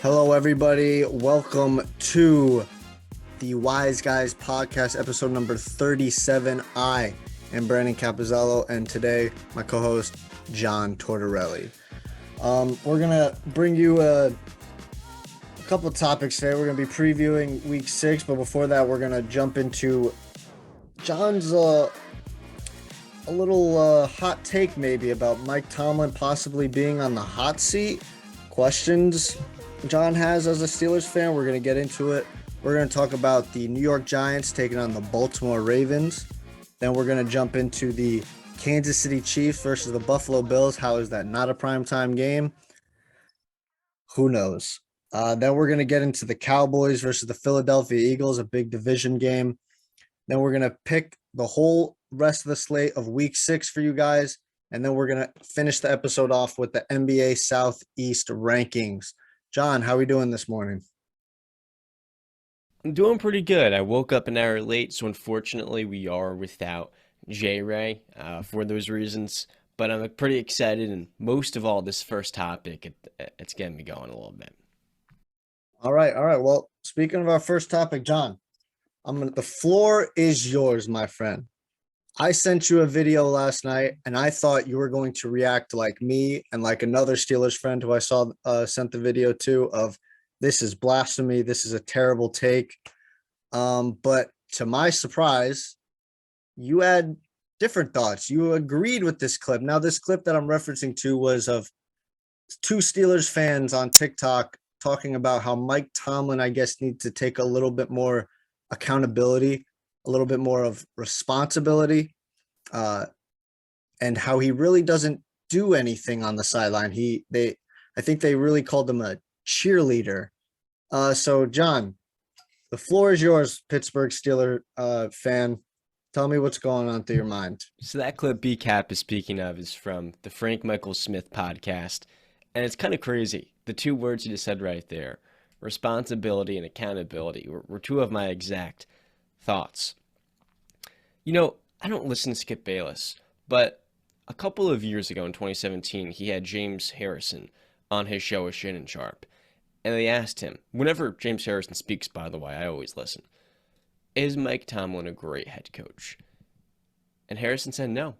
Hello, everybody. Welcome to the Wise Guys podcast, episode number 37. I am Brandon Capizzello, and today my co-host, John Tortorelli. We're going to bring you a couple topics today. We're going to be previewing week 6, but before that, we're going to jump into John's a little hot take maybe about Mike Tomlin possibly being on the hot seat. Questions John has as a Steelers fan. We're going to get into it. We're going to talk about the New York Giants taking on the Baltimore Ravens. Then we're going to jump into the Kansas City Chiefs versus the Buffalo Bills. How is that not a primetime game? Who knows? Then we're going to get into the Cowboys versus the Philadelphia Eagles, a big division game. Then we're going to pick the whole rest of the slate of week 6 for you guys. And then we're going to finish the episode off with the NBA Southeast rankings. John, how are we doing this morning? I'm doing pretty good. I woke up an hour late, so unfortunately we are without J-Ray for those reasons. But I'm pretty excited, and most of all, this first topic, it's getting me going a little bit. All right. Well, speaking of our first topic, John, the floor is yours, my friend. I sent you a video last night, and I thought you were going to react like me and like another Steelers friend who I saw sent the video to of this is blasphemy. This is a terrible take. But to my surprise, you had different thoughts. You agreed with this clip. Now, this clip that I'm referencing to was of two Steelers fans on TikTok talking about how Mike Tomlin, I guess, needs to take a little bit more accountability, a little bit more of responsibility, and how he really doesn't do anything on the sideline. I think they really called him a cheerleader. So John, the floor is yours, Pittsburgh Steeler fan. Tell me what's going on through your mind. So that clip B-Cap is speaking of is from the Frank Michael Smith podcast, and it's kind of crazy. The two words you just said right there, responsibility and accountability, were two of my exact thoughts. You know, I don't listen to Skip Bayless, but a couple of years ago in 2017, he had James Harrison on his show with Shannon Sharp. And they asked him, whenever James Harrison speaks, by the way, I always listen, is Mike Tomlin a great head coach? And Harrison said, no,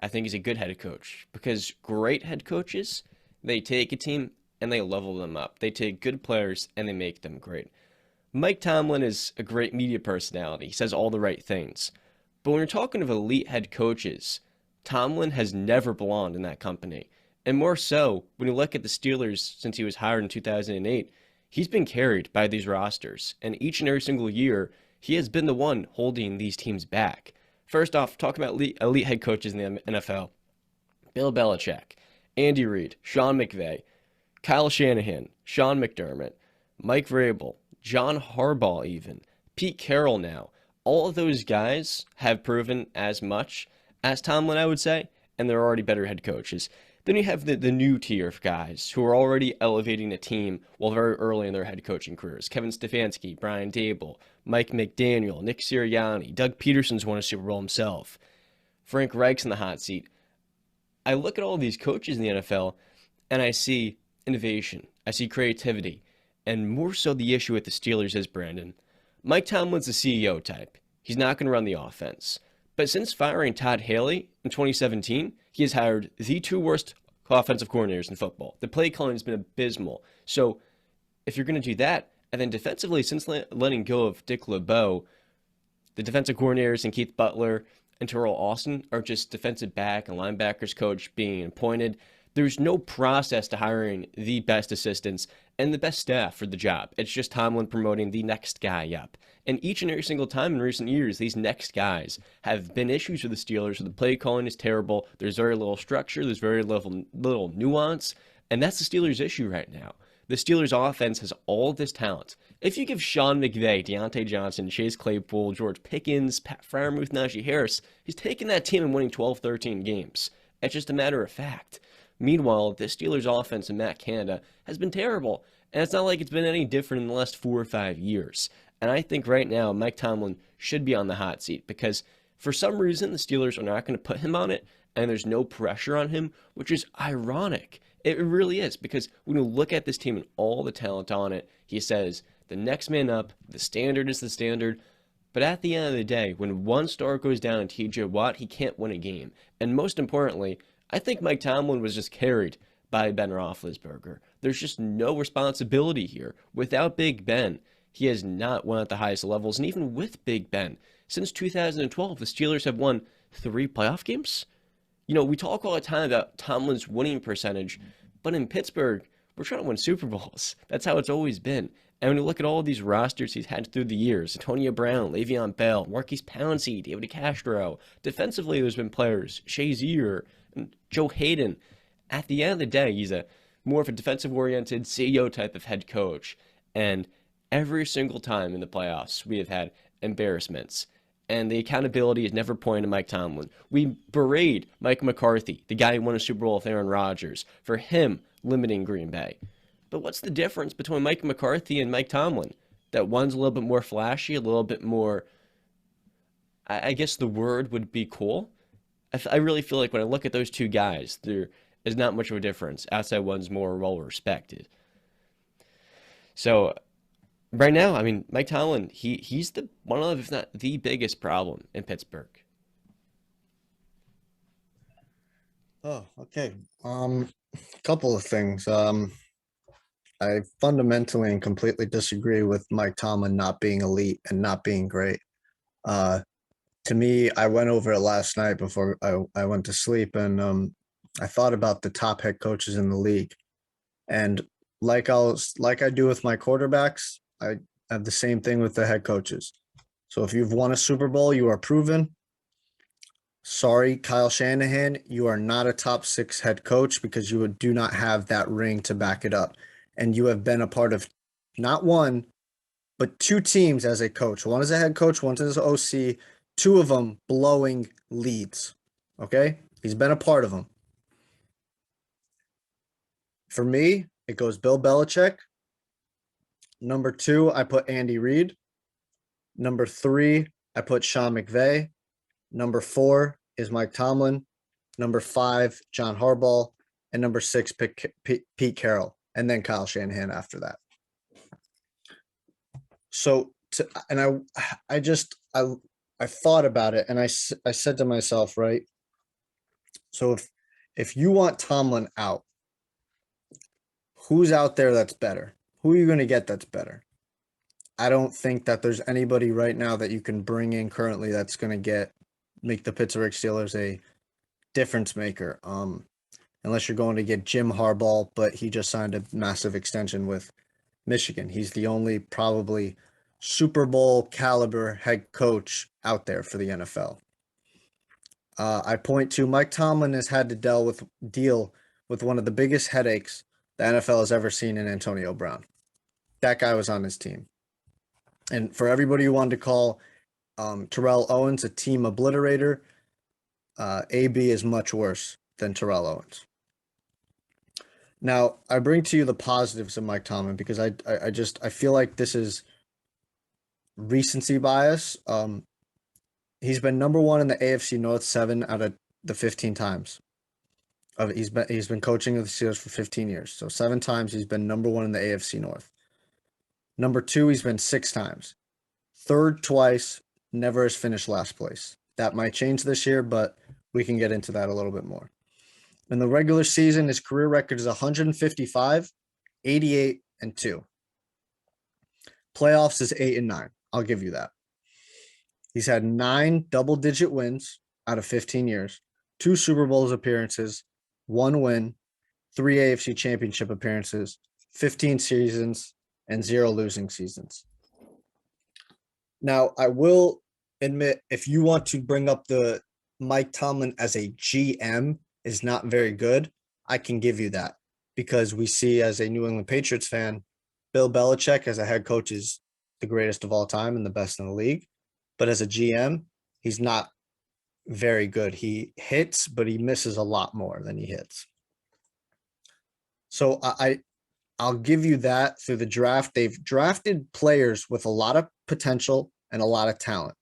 I think he's a good head coach, because great head coaches, they take a team and they level them up. They take good players and they make them great. Mike Tomlin is a great media personality. He says all the right things. But when you're talking of elite head coaches, Tomlin has never belonged in that company. And more so, when you look at the Steelers since he was hired in 2008, he's been carried by these rosters. And each and every single year, he has been the one holding these teams back. First off, talking about elite head coaches in the NFL. Bill Belichick, Andy Reid, Sean McVay, Kyle Shanahan, Sean McDermott, Mike Vrabel, John Harbaugh even, Pete Carroll now. All of those guys have proven as much as Tomlin, I would say, and they're already better head coaches. Then you have the new tier of guys who are already elevating a team while very early in their head coaching careers. Kevin Stefanski, Brian Dable, Mike McDaniel, Nick Sirianni, Doug Peterson's won a Super Bowl himself, Frank Reich's in the hot seat. I look at all these coaches in the NFL, and I see innovation. I see creativity. And more so the issue with the Steelers is, Brandon, Mike Tomlin's a CEO type. He's not going to run the offense. But since firing Todd Haley in 2017, he has hired the two worst offensive coordinators in football. The play calling has been abysmal. So if you're going to do that, and then defensively, since letting go of Dick LeBeau, the defensive coordinators and Keith Butler and Terrell Austin are just defensive back and linebackers coach being appointed. There's no process to hiring the best assistants and the best staff for the job. It's just Tomlin promoting the next guy up. And each and every single time in recent years, these next guys have been issues with the Steelers. So the play calling is terrible. There's very little structure. There's very little nuance. And that's the Steelers' issue right now. The Steelers' offense has all this talent. If you give Sean McVay, Deontay Johnson, Chase Claypool, George Pickens, Pat Freiermuth, Najee Harris, he's taking that team and winning 12, 13 games. It's just a matter of fact. Meanwhile, the Steelers' offense in Matt Canada has been terrible, and it's not like it's been any different in the last 4 or 5 years. And I think right now Mike Tomlin should be on the hot seat because for some reason the Steelers are not going to put him on it, and there's no pressure on him, which is ironic. It really is, because when you look at this team and all the talent on it, he says the next man up, the standard is the standard. But at the end of the day, when one star goes down in TJ Watt, he can't win a game. And most importantly, I think Mike Tomlin was just carried by Ben Roethlisberger. There's just no responsibility here. Without Big Ben, he has not won at the highest levels. And even with Big Ben, since 2012, the Steelers have won 3 playoff games. You know, we talk all the time about Tomlin's winning percentage, but in Pittsburgh, we're trying to win Super Bowls. That's how it's always been. And when you look at all these rosters he's had through the years, Antonio Brown, Le'Veon Bell, Marquise Pouncey, David Castro, defensively there's been players, Shazier, and Joe Hayden. At the end of the day, he's a more of a defensive-oriented CEO type of head coach. And every single time in the playoffs, we have had embarrassments. And the accountability is never pointed to Mike Tomlin. We berate Mike McCarthy, the guy who won a Super Bowl with Aaron Rodgers, for him limiting Green Bay. But what's the difference between Mike McCarthy and Mike Tomlin? That one's a little bit more flashy, a little bit more, I guess the word would be cool. I really feel like when I look at those two guys, there is not much of a difference. Outside one's more well respected. So right now, I mean, Mike Tomlin, he's the one of, if not the biggest problem in Pittsburgh. Oh, okay. Couple of things. I fundamentally and completely disagree with Mike Tomlin not being elite and not being great. To me, I went over it last night before I went to sleep, and I thought about the top head coaches in the league. And like I do with my quarterbacks, I have the same thing with the head coaches. So if you've won a Super Bowl, you are proven. Sorry, Kyle Shanahan, you are not a top 6 head coach because you do not have that ring to back it up. And you have been a part of not one, but 2 teams as a coach. One as a head coach, one as an OC, 2 of them blowing leads. Okay? He's been a part of them. For me, it goes Bill Belichick. Number 2, I put Andy Reid. Number 3, I put Sean McVay. Number 4 is Mike Tomlin. Number 5, John Harbaugh. And number 6, Pete Carroll. And then Kyle Shanahan after that. So, I thought about it, and I said to myself, right? So if you want Tomlin out, who's out there that's better? Who are you going to get that's better? I don't think that there's anybody right now that you can bring in currently that's going to make the Pittsburgh Steelers a difference maker. Unless you're going to get Jim Harbaugh, but he just signed a massive extension with Michigan. He's the only probably Super Bowl caliber head coach out there for the NFL. I point to Mike Tomlin has had to deal with one of the biggest headaches the NFL has ever seen in Antonio Brown. That guy was on his team. And for everybody who wanted to call Terrell Owens a team obliterator, AB is much worse than Terrell Owens. Now, I bring to you the positives of Mike Tomlin because I feel like this is recency bias. He's been number 1 in the AFC North 7 out of the 15 times. He's been coaching the Steelers for 15 years. So 7 times he's been number 1 in the AFC North. Number 2, he's been 6 times. Third twice, never has finished last place. That might change this year, but we can get into that a little bit more. In the regular season, his career record is 155, 88, and 2. Playoffs is 8 and 9. I'll give you that. He's had 9 double-digit wins out of 15 years, 2 Super Bowls appearances, 1 win, 3 AFC Championship appearances, 15 seasons, and 0 losing seasons. Now, I will admit, if you want to bring up the Mike Tomlin as a GM is not very good, I can give you that because we see as a New England Patriots fan, Bill Belichick as a head coach is the greatest of all time and the best in the league. But as a GM, he's not very good. He hits, but he misses a lot more than he hits. So I'll give you that through the draft. They've drafted players with a lot of potential and a lot of talent.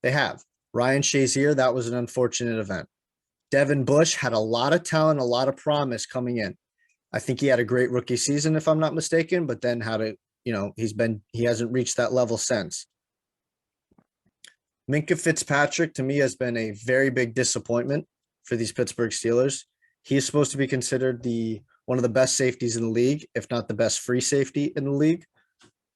They have. Ryan Shazier, that was an unfortunate event. Devin Bush had a lot of talent, a lot of promise coming in. I think he had a great rookie season, if I'm not mistaken, but then he hasn't reached that level since. Minkah Fitzpatrick, to me, has been a very big disappointment for these Pittsburgh Steelers. He is supposed to be considered one of the best safeties in the league, if not the best free safety in the league.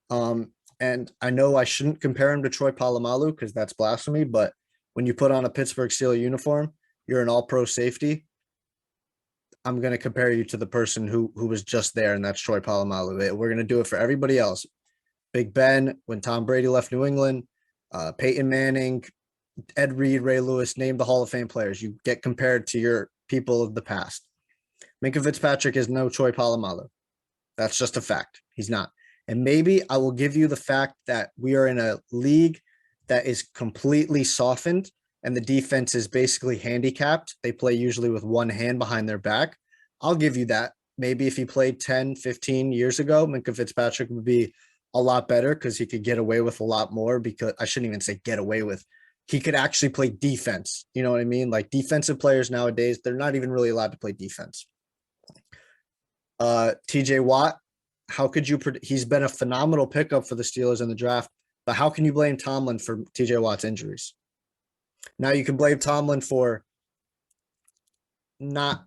And I know I shouldn't compare him to Troy Polamalu because that's blasphemy, but when you put on a Pittsburgh Steelers uniform, you're an all-pro safety. I'm going to compare you to the person who was just there, and that's Troy Polamalu. We're going to do it for everybody else. Big Ben, when Tom Brady left New England, Peyton Manning, Ed Reed, Ray Lewis, name the Hall of Fame players. You get compared to your people of the past. Minkah Fitzpatrick is no Troy Polamalu. That's just a fact. He's not. And maybe I will give you the fact that we are in a league that is completely softened and the defense is basically handicapped. They play usually with one hand behind their back. I'll give you that. Maybe if he played 10, 15 years ago, Minkah Fitzpatrick would be a lot better because he could get away with a lot more, because I shouldn't even say get away with. He could actually play defense. You know what I mean? Like defensive players nowadays, they're not even really allowed to play defense. TJ Watt, how could you he's been a phenomenal pickup for the Steelers in the draft, but how can you blame Tomlin for TJ Watt's injuries? Now you can blame Tomlin for not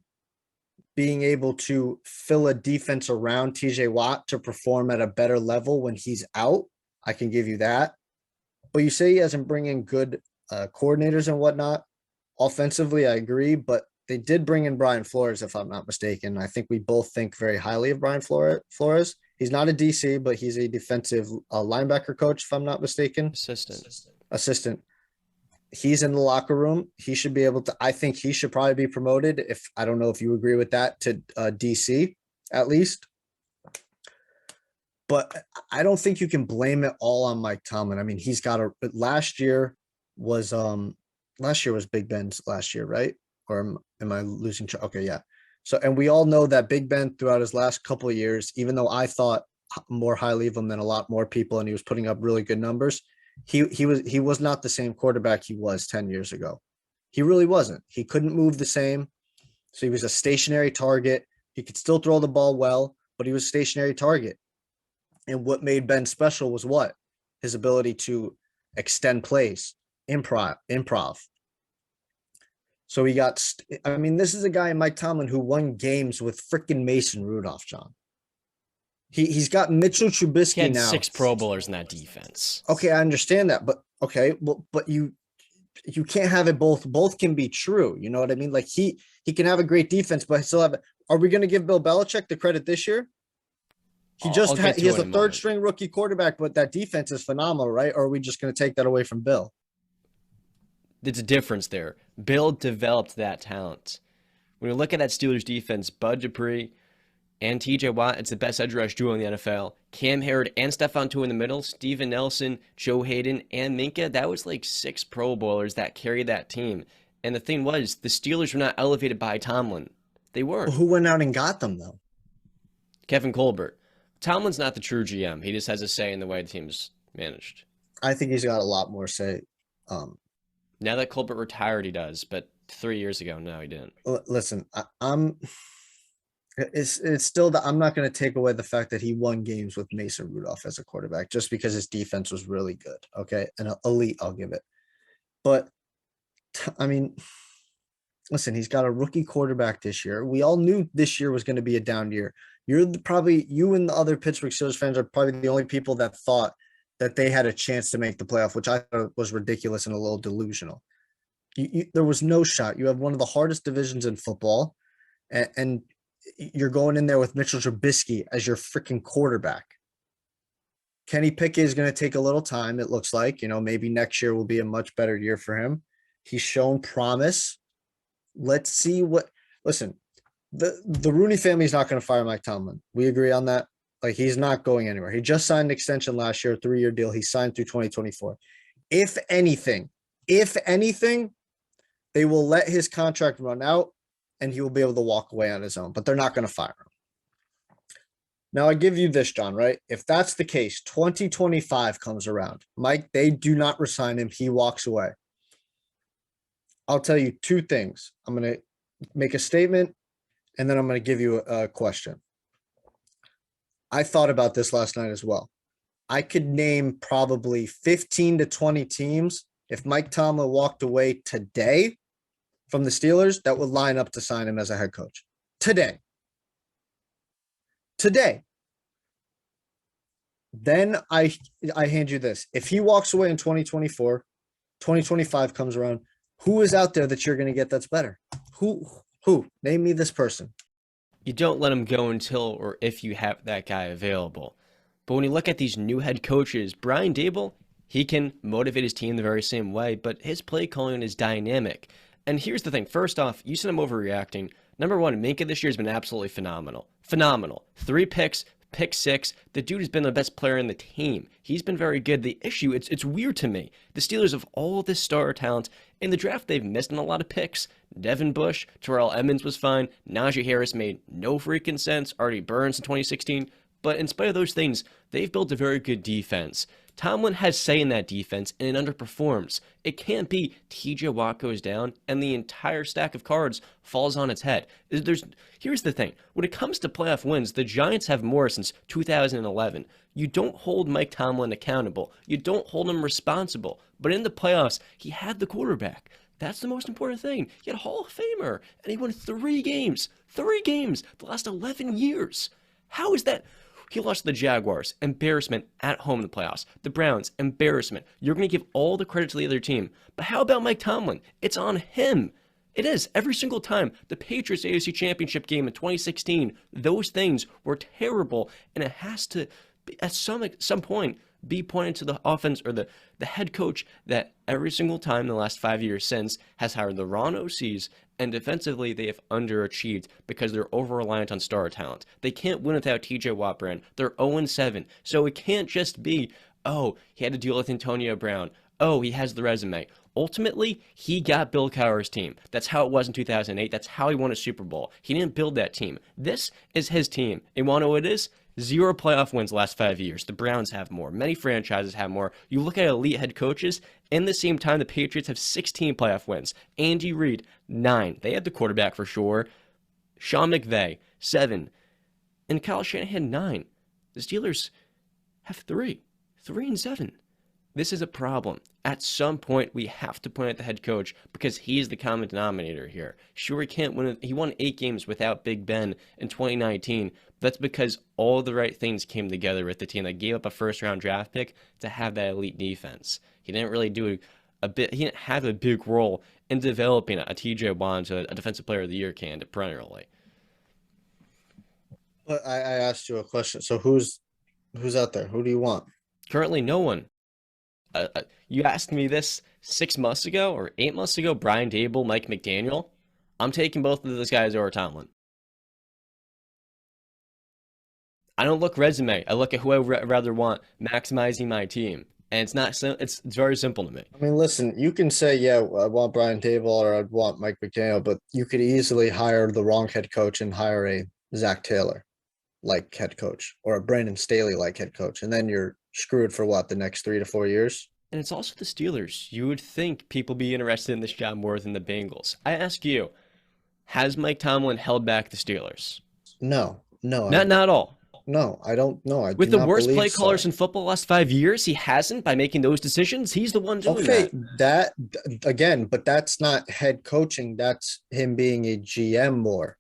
being able to fill a defense around TJ Watt to perform at a better level when he's out. I can give you that. But you say he hasn't bring in good coordinators and whatnot. Offensively, I agree, but they did bring in Brian Flores, if I'm not mistaken. I think we both think very highly of Brian Flores. He's not a DC, but he's a defensive linebacker coach, if I'm not mistaken. Assistant. He's in the locker room. He should be able to, I think he should probably be promoted, if I don't know if you agree with that, to DC at least. But I don't think you can blame it all on Mike Tomlin. I mean, he's got last year was Big Ben's last year, right? Or am I losing track? Okay, yeah. So, and we all know that Big Ben throughout his last couple of years, even though I thought more highly of him than a lot more people, and he was putting up really good numbers, he was not the same quarterback he was 10 years ago. He really wasn't. He couldn't move the same. So he was a stationary target. He could still throw the ball well, but he was a stationary target. And what made Ben special was what? His ability to extend plays, improv. So he got, I mean, this is a guy, Mike Tomlin, who won games with freaking Mason Rudolph, John. He's got Mitchell Trubisky He had now. 6 Pro Bowlers in that defense. Okay, I understand that, but okay, well, but you can't have it both. Both can be true. You know what I mean? Like he can have a great defense, but still have. Are we going to give Bill Belichick the credit this year? He has a third string rookie quarterback, but that defense is phenomenal, right? Or are we just going to take that away from Bill? There's a difference there. Bill developed that talent. When you look at that Steelers defense, Bud Dupree and TJ Watt, it's the best edge rush duo in the NFL. Cam Hayward and Stephon Tuitt in the middle, Steven Nelson, Joe Hayden, and Minkah. That was like 6 Pro Bowlers that carried that team. And the thing was, the Steelers were not elevated by Tomlin. They weren't. Well, who went out and got them, though? Kevin Colbert. Tomlin's not the true GM. He just has a say in the way the team's managed. I think he's got a lot more say. Now that Colbert retired, he does. But 3 years ago, no, he didn't. Listen, it's still that I'm not going to take away the fact that he won games with Mason Rudolph as a quarterback just because his defense was really good. Okay. And elite, I'll give it. But I mean, listen, he's got a rookie quarterback this year. We all knew this year was going to be a down year. You and the other Pittsburgh Steelers fans are probably the only people that thought that they had a chance to make the playoff, which I thought was ridiculous and a little delusional. There was no shot. You have one of the hardest divisions in football, and you're going in there with Mitchell Trubisky as your freaking quarterback. Kenny Pickett is going to take a little time, it looks like. Maybe next year will be a much better year for him. He's shown promise. Let's see what – listen, the Rooney family is not going to fire Mike Tomlin. We agree on that. Like, he's not going anywhere. He just signed an extension last year, a 3-year deal. He signed through 2024. If anything, they will let his contract run out and he will be able to walk away on his own, but they're not going to fire him. Now, I give you this, John, right? If that's the case, 2025 comes around. Mike, they do not resign him. He walks away. I'll tell you 2 things. I'm going to make a statement, and then I'm going to give you a question. I thought about this last night as well. I could name probably 15 to 20 teams if Mike Tomlin walked away today from the Steelers that would line up to sign him as a head coach. Today. Then I hand you this. If he walks away in 2024, 2025 comes around, who is out there that you're going to get that's better? Who? Name me this person. You don't let him go until or if you have that guy available. But when you look at these new head coaches, Brian Daboll, he can motivate his team the very same way, but his play calling is dynamic. And here's the thing. First off, you said I'm overreacting. Number one, Minka this year has been absolutely phenomenal. Phenomenal. 3 picks, pick 6. The dude has been the best player in the team. He's been very good. The issue, it's weird to me. The Steelers have all this star talent. In the draft, they've missed on a lot of picks. Devin Bush, Terrell Edmonds was fine. Najee Harris made no freaking sense. Artie Burns in 2016. But in spite of those things, they've built a very good defense. Tomlin has say in that defense, and it underperforms. It can't be TJ Watt goes down, and the entire stack of cards falls on its head. Here's the thing. When it comes to playoff wins, the Giants have more since 2011. You don't hold Mike Tomlin accountable. You don't hold him responsible. But in the playoffs, he had the quarterback. That's the most important thing. He had a Hall of Famer, and he won 3 games. 3 games the last 11 years. How is that? He lost to the Jaguars, embarrassment at home in the playoffs. The Browns, embarrassment. You're going to give all the credit to the other team. But how about Mike Tomlin? It's on him. It is. Every single time. The Patriots AFC Championship game in 2016, those things were terrible, and it has to, at some point, be pointed to the offense or the head coach that every single time in the last 5 years since has hired the wrong OCs, and defensively they have underachieved because they're over-reliant on star talent. They can't win without TJ Watt brand. They're 0-7. So it can't just be, oh, he had to deal with Antonio Brown. Oh, he has the resume. Ultimately, he got Bill Cowher's team. That's how it was in 2008. That's how he won a Super Bowl. He didn't build that team. This is his team. And you want to know what it is? 0 playoff wins the last 5 years. The Browns have more. Many franchises have more. You look at elite head coaches, in the same time, the Patriots have 16 playoff wins. Andy Reid, 9. They had the quarterback for sure. Sean McVay, 7. And Kyle Shanahan, 9. The Steelers have 3. 3-7. This is a problem. At some point, we have to point at the head coach because he's the common denominator here. Sure, he can't win. He won 8 games without Big Ben in 2019. That's because all the right things came together with the team that gave up a first-round draft pick to have that elite defense. He didn't really do he didn't have a big role in developing a TJ Watt into a defensive player of the year candidate perennially. But I asked you a question. So who's out there? Who do you want? Currently, no one. You asked me this 6 months ago or 8 months ago, Brian Daboll, Mike McDaniel. I'm taking both of those guys over Tomlin. I don't look resume. I look at who I rather want maximizing my team. And it's very simple to me. I mean, listen, you can say, yeah, I want Brian Daboll or I'd want Mike McDaniel, but you could easily hire the wrong head coach and hire a Zach Taylor-like head coach or a Brandon Staley-like head coach. And then you're screwed for what, the next 3 to 4 years? And it's also the Steelers. You would think people be interested in this job more than the Bengals. I ask you, has Mike Tomlin held back the Steelers? No. Not at all. No, I don't know. With the worst play callers in football the last 5 years, he hasn't by making those decisions. He's the one doing that. Okay, that again, but that's not head coaching. That's him being a GM more.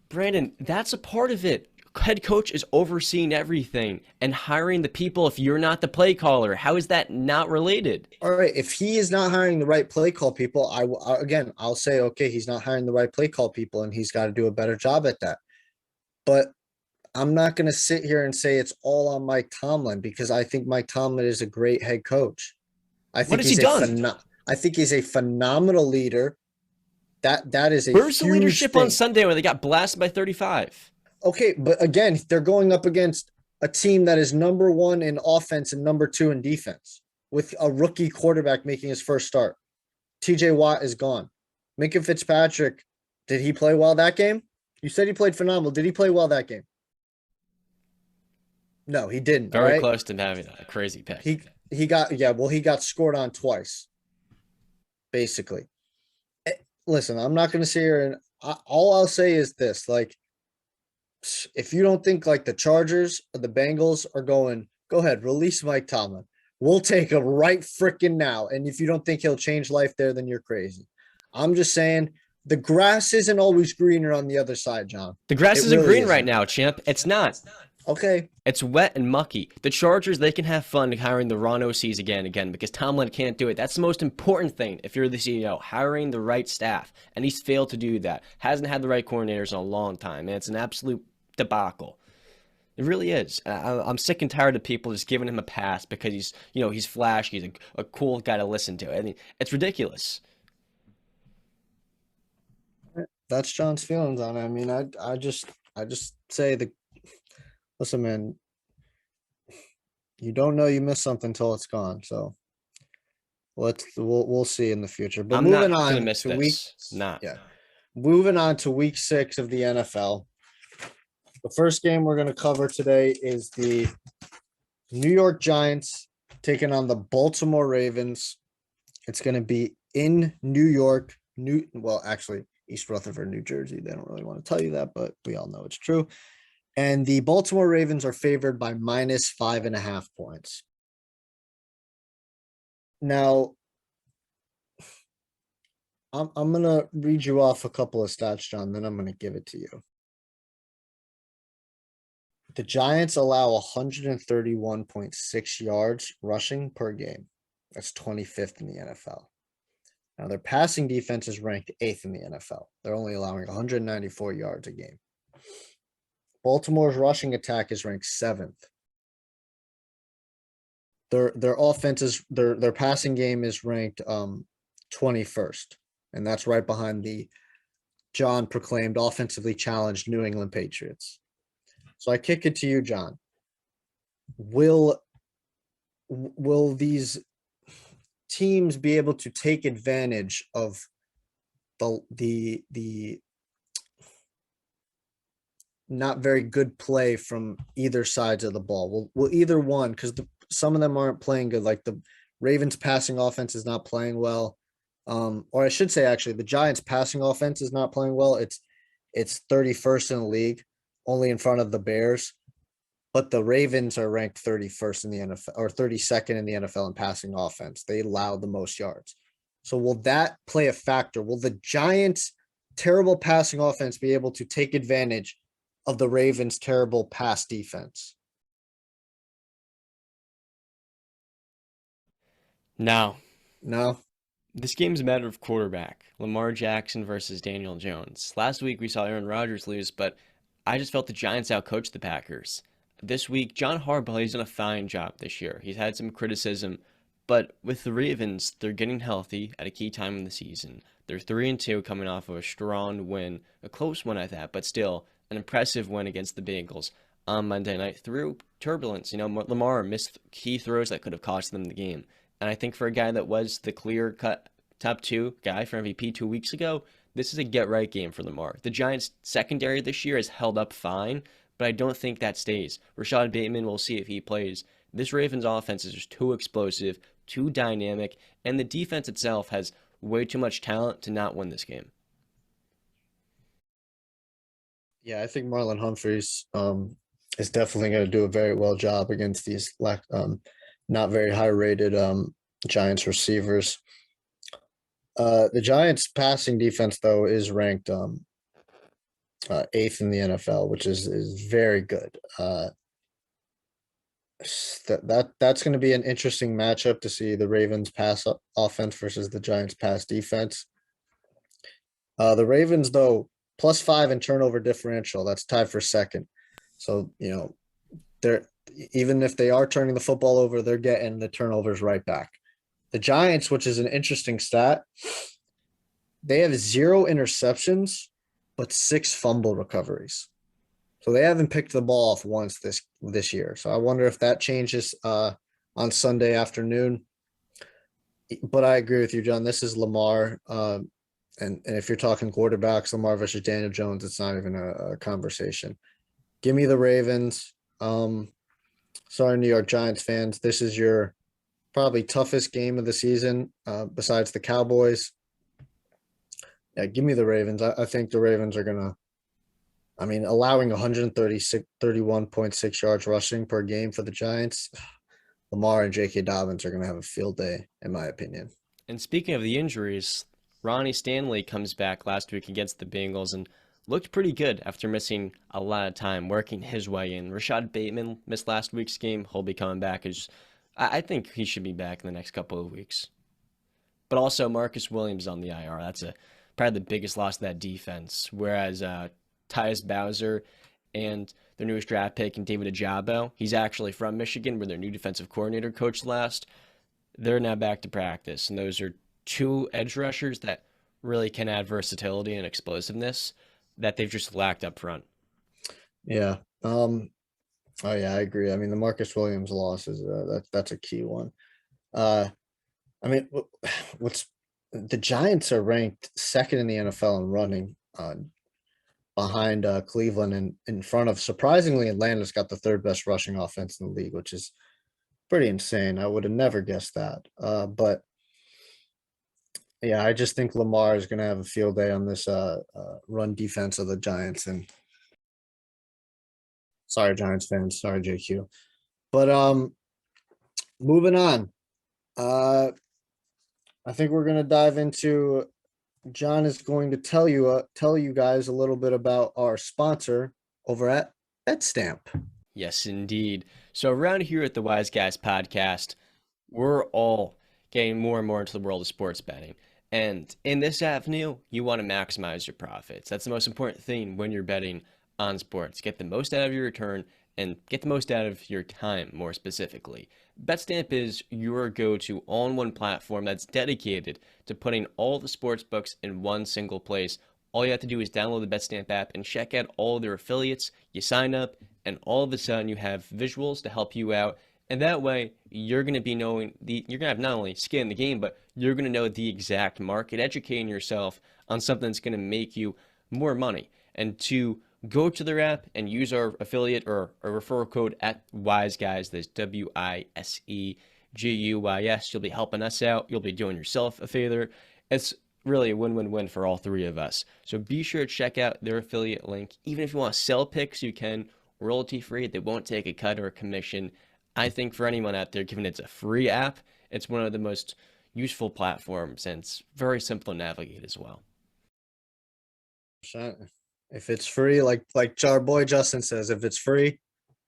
Brandon, that's a part of it. Head coach is overseeing everything and hiring the people if you're not the play caller. How is that not related? All right, if he is not hiring the right play call people, I'll say, okay, he's not hiring the right play call people and he's got to do a better job at that. But I'm not going to sit here and say it's all on Mike Tomlin because I think Mike Tomlin is a great head coach. I think what has he done? I think he's a phenomenal leader. That is a Where's the huge leadership thing. on Sunday when they got blasted by 35? Okay, but again, they're going up against a team that is number 1 in offense and number 2 in defense with a rookie quarterback making his first start. TJ Watt is gone. Minka Fitzpatrick, did he play well that game? You said he played phenomenal. Did he play well that game? No, he didn't. Very close to having a crazy pick. He got scored on twice, basically. Listen, I'm not going to sit here and all I'll say is this: like, if you don't think like the Chargers or the Bengals are going, go ahead, release Mike Tomlin. We'll take him right freaking now. And if you don't think he'll change life there, then you're crazy. I'm just saying the grass isn't always greener on the other side, John. The grass It isn't really green right isn't. now, champ. It's not. Okay. It's wet and mucky. The Chargers, they can have fun hiring the wrong OCs again because Tomlin can't do it. That's the most important thing if you're the CEO, hiring the right staff. And he's failed to do that. Hasn't had the right coordinators in a long time. And it's an absolute debacle. It really is. I'm sick and tired of people just giving him a pass because he's flashy, he's a cool guy to listen to. I mean, it's ridiculous. That's John's feelings on it. I mean, I just say listen, man, you don't know you missed something until it's gone. So we'll see in the future. But I'm moving not gonna on miss to week this. Not. yeah. Moving on to week 6 of the NFL. The first game we're going to cover today is the New York Giants taking on the Baltimore Ravens. It's going to be in New York, actually East Rutherford, New Jersey. They don't really want to tell you that, but we all know it's true. And the Baltimore Ravens are favored by -5.5 points. Now, I'm going to read you off a couple of stats, John, then I'm going to give it to you. The Giants allow 131.6 yards rushing per game. That's 25th in the NFL. Now, their passing defense is ranked 8th in the NFL. They're only allowing 194 yards a game. Baltimore's rushing attack is ranked 7th. Their offense is their passing game is ranked 21st, and that's right behind the John proclaimed offensively challenged New England Patriots. So I kick it to you, John. Will these teams be able to take advantage of the not very good play from either sides of the ball? Will either one, because some of them aren't playing good. Like the Ravens passing offense is not playing well. Or I should say, actually, the Giants passing offense is not playing well. It's 31st in the league, only in front of the Bears. But the Ravens are ranked 31st in the NFL or 32nd in the NFL in passing offense. They allow the most yards. So will that play a factor? Will the Giants' terrible passing offense be able to take advantage of the Ravens' terrible pass defense? No. No. This game's a matter of quarterback. Lamar Jackson versus Daniel Jones. Last week we saw Aaron Rodgers lose, but I just felt the Giants outcoached the Packers. This week, John Harbaugh, he's done a fine job this year. He's had some criticism, but with the Ravens, they're getting healthy at a key time in the season. They're 3-2 coming off of a strong win, a close one at that, but still an impressive win against the Bengals on Monday night through turbulence. Lamar missed key throws that could have cost them the game. And I think for a guy that was the clear-cut top 2 guy for MVP 2 weeks ago, this is a get-right game for Lamar. The Giants' secondary this year has held up fine, but I don't think that stays. Rashad Bateman, we'll see if he plays. This Ravens offense is just too explosive, too dynamic, and the defense itself has way too much talent to not win this game. Yeah, I think Marlon Humphreys is definitely going to do a very well job against these not very high rated Giants receivers. The Giants passing defense, though, is ranked 8th in the NFL, which is very good. That's going to be an interesting matchup to see the Ravens pass offense versus the Giants pass defense. The Ravens, though, +5 in turnover differential. That's tied for second. So, they're even if they are turning the football over, they're getting the turnovers right back. The Giants, which is an interesting stat, they have 0 interceptions, but 6 fumble recoveries. So they haven't picked the ball off once this year. So I wonder if that changes on Sunday afternoon. But I agree with you, John. This is Lamar. And if you're talking quarterbacks, Lamar versus Daniel Jones, it's not even a conversation. Give me the Ravens. Sorry, New York Giants fans. This is your probably toughest game of the season besides the Cowboys. Yeah, give me the Ravens. I think the Ravens are gonna. I mean, allowing 136, 31.6 yards rushing per game for the Giants. Lamar and J.K. Dobbins are gonna have a field day, in my opinion. And speaking of the injuries, Ronnie Stanley comes back last week against the Bengals and looked pretty good after missing a lot of time working his way in. Rashad Bateman missed last week's game. He'll be coming back. I think he should be back in the next couple of weeks. But also Marcus Williams on the IR. That's probably the biggest loss of that defense. Whereas Tyus Bowser and their newest draft pick and David Ajabo, he's actually from Michigan, where their new defensive coordinator coached last. They're now back to practice, and those are two edge rushers that really can add versatility and explosiveness that they've just lacked up front. Yeah. Oh yeah, I agree. I mean, the Marcus Williams loss is that's a key one. Uh, I mean, what's the Giants are ranked second in the NFL in running, behind Cleveland and in front of, surprisingly, Atlanta's got the third best rushing offense in the league, which is pretty insane. I would have never guessed that. But yeah, I just think Lamar is going to have a field day on this run defense of the Giants. And sorry, Giants fans. Sorry, JQ. But moving on. I think we're going to dive into. John is going to tell you guys a little bit about our sponsor over at BetStamp. Yes, indeed. So around here at the Wise Guys podcast, we're all getting more and more into the world of sports betting. And in this avenue, you want to maximize your profits. That's the most important thing when you're betting on sports. Get the most out of your return and get the most out of your time, more specifically. BetStamp is your go-to all-in-one platform that's dedicated to putting all the sports books in one single place. All you have to do is download the BetStamp app and check out all their affiliates. You sign up, and all of a sudden you have visuals to help you out. And that way, you're going to be knowing you're going to have not only skin in the game, but you're going to know the exact market, educating yourself on something that's going to make you more money. And to go to their app and use our affiliate or a referral code at WiseGuys, that's WISEGUYS. You'll be helping us out. You'll be doing yourself a favor. It's really a win-win-win for all three of us. So be sure to check out their affiliate link. Even if you want to sell picks, you can, royalty-free. They won't take a cut or a commission. I think for anyone out there, given it's a free app, it's one of the most useful platforms, and it's very simple to navigate as well. If it's free, like our boy Justin says, if it's free,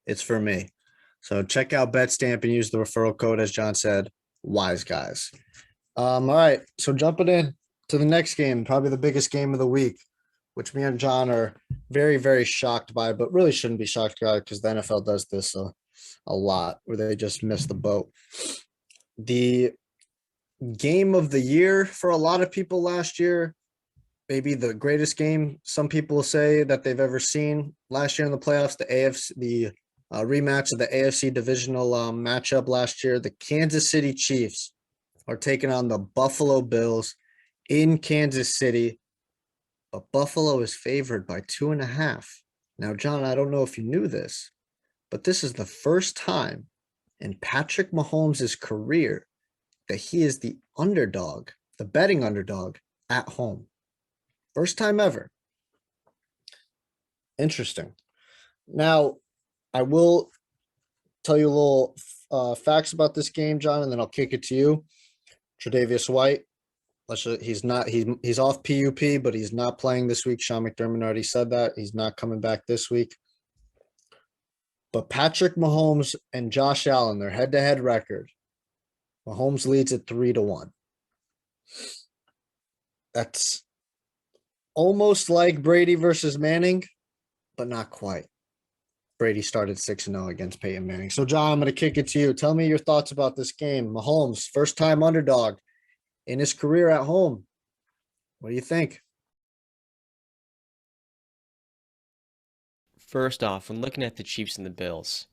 it's for me. So check out BetStamp and use the referral code, as John said, Wise Guys. All right, so jumping in to the next game, probably the biggest game of the week, which me and John are very, very shocked by, but really shouldn't be shocked by because the NFL does this a lot, where they just miss the boat. The game of the year for a lot of people last year, maybe the greatest game some people say that they've ever seen last year in the playoffs, the rematch of the AFC divisional matchup last year. The Kansas City Chiefs are taking on the Buffalo Bills in Kansas City, but Buffalo is favored by 2.5. Now, John, I don't know if you knew this, but this is the first time in Patrick Mahomes' career that he is the underdog, the betting underdog at home. First time ever. Interesting. Now, I will tell you a little facts about this game, John, and then I'll kick it to you. Tre'Davious White, he's off PUP, but he's not playing this week. Sean McDermott already said that. He's not coming back this week. But Patrick Mahomes and Josh Allen, their head-to-head record, Mahomes leads at 3-1. That's almost like Brady versus Manning, but not quite. Brady started 6-0 against Peyton Manning. So, John, I'm going to kick it to you. Tell me your thoughts about this game. Mahomes, first-time underdog in his career at home. What do you think? First off, when looking at the Chiefs and the Bills,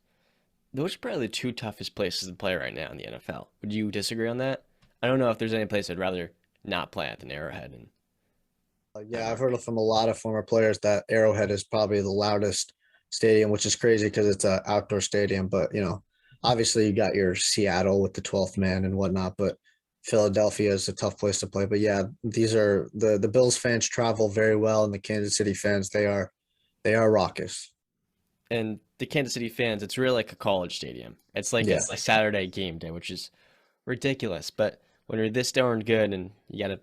those are probably the two toughest places to play right now in the NFL. Would you disagree on that? I don't know if there's any place I'd rather not play at than Arrowhead. Yeah, I've heard from a lot of former players that Arrowhead is probably the loudest stadium, which is crazy because it's an outdoor stadium. But, obviously you got your Seattle with the 12th man and whatnot. But Philadelphia is a tough place to play. But yeah, these are the Bills fans travel very well, and the Kansas City fans, they are raucous. And the Kansas City fans, it's really like a college stadium. It's like Yeah. a Saturday game day, which is ridiculous. But when you're this darn good and you got to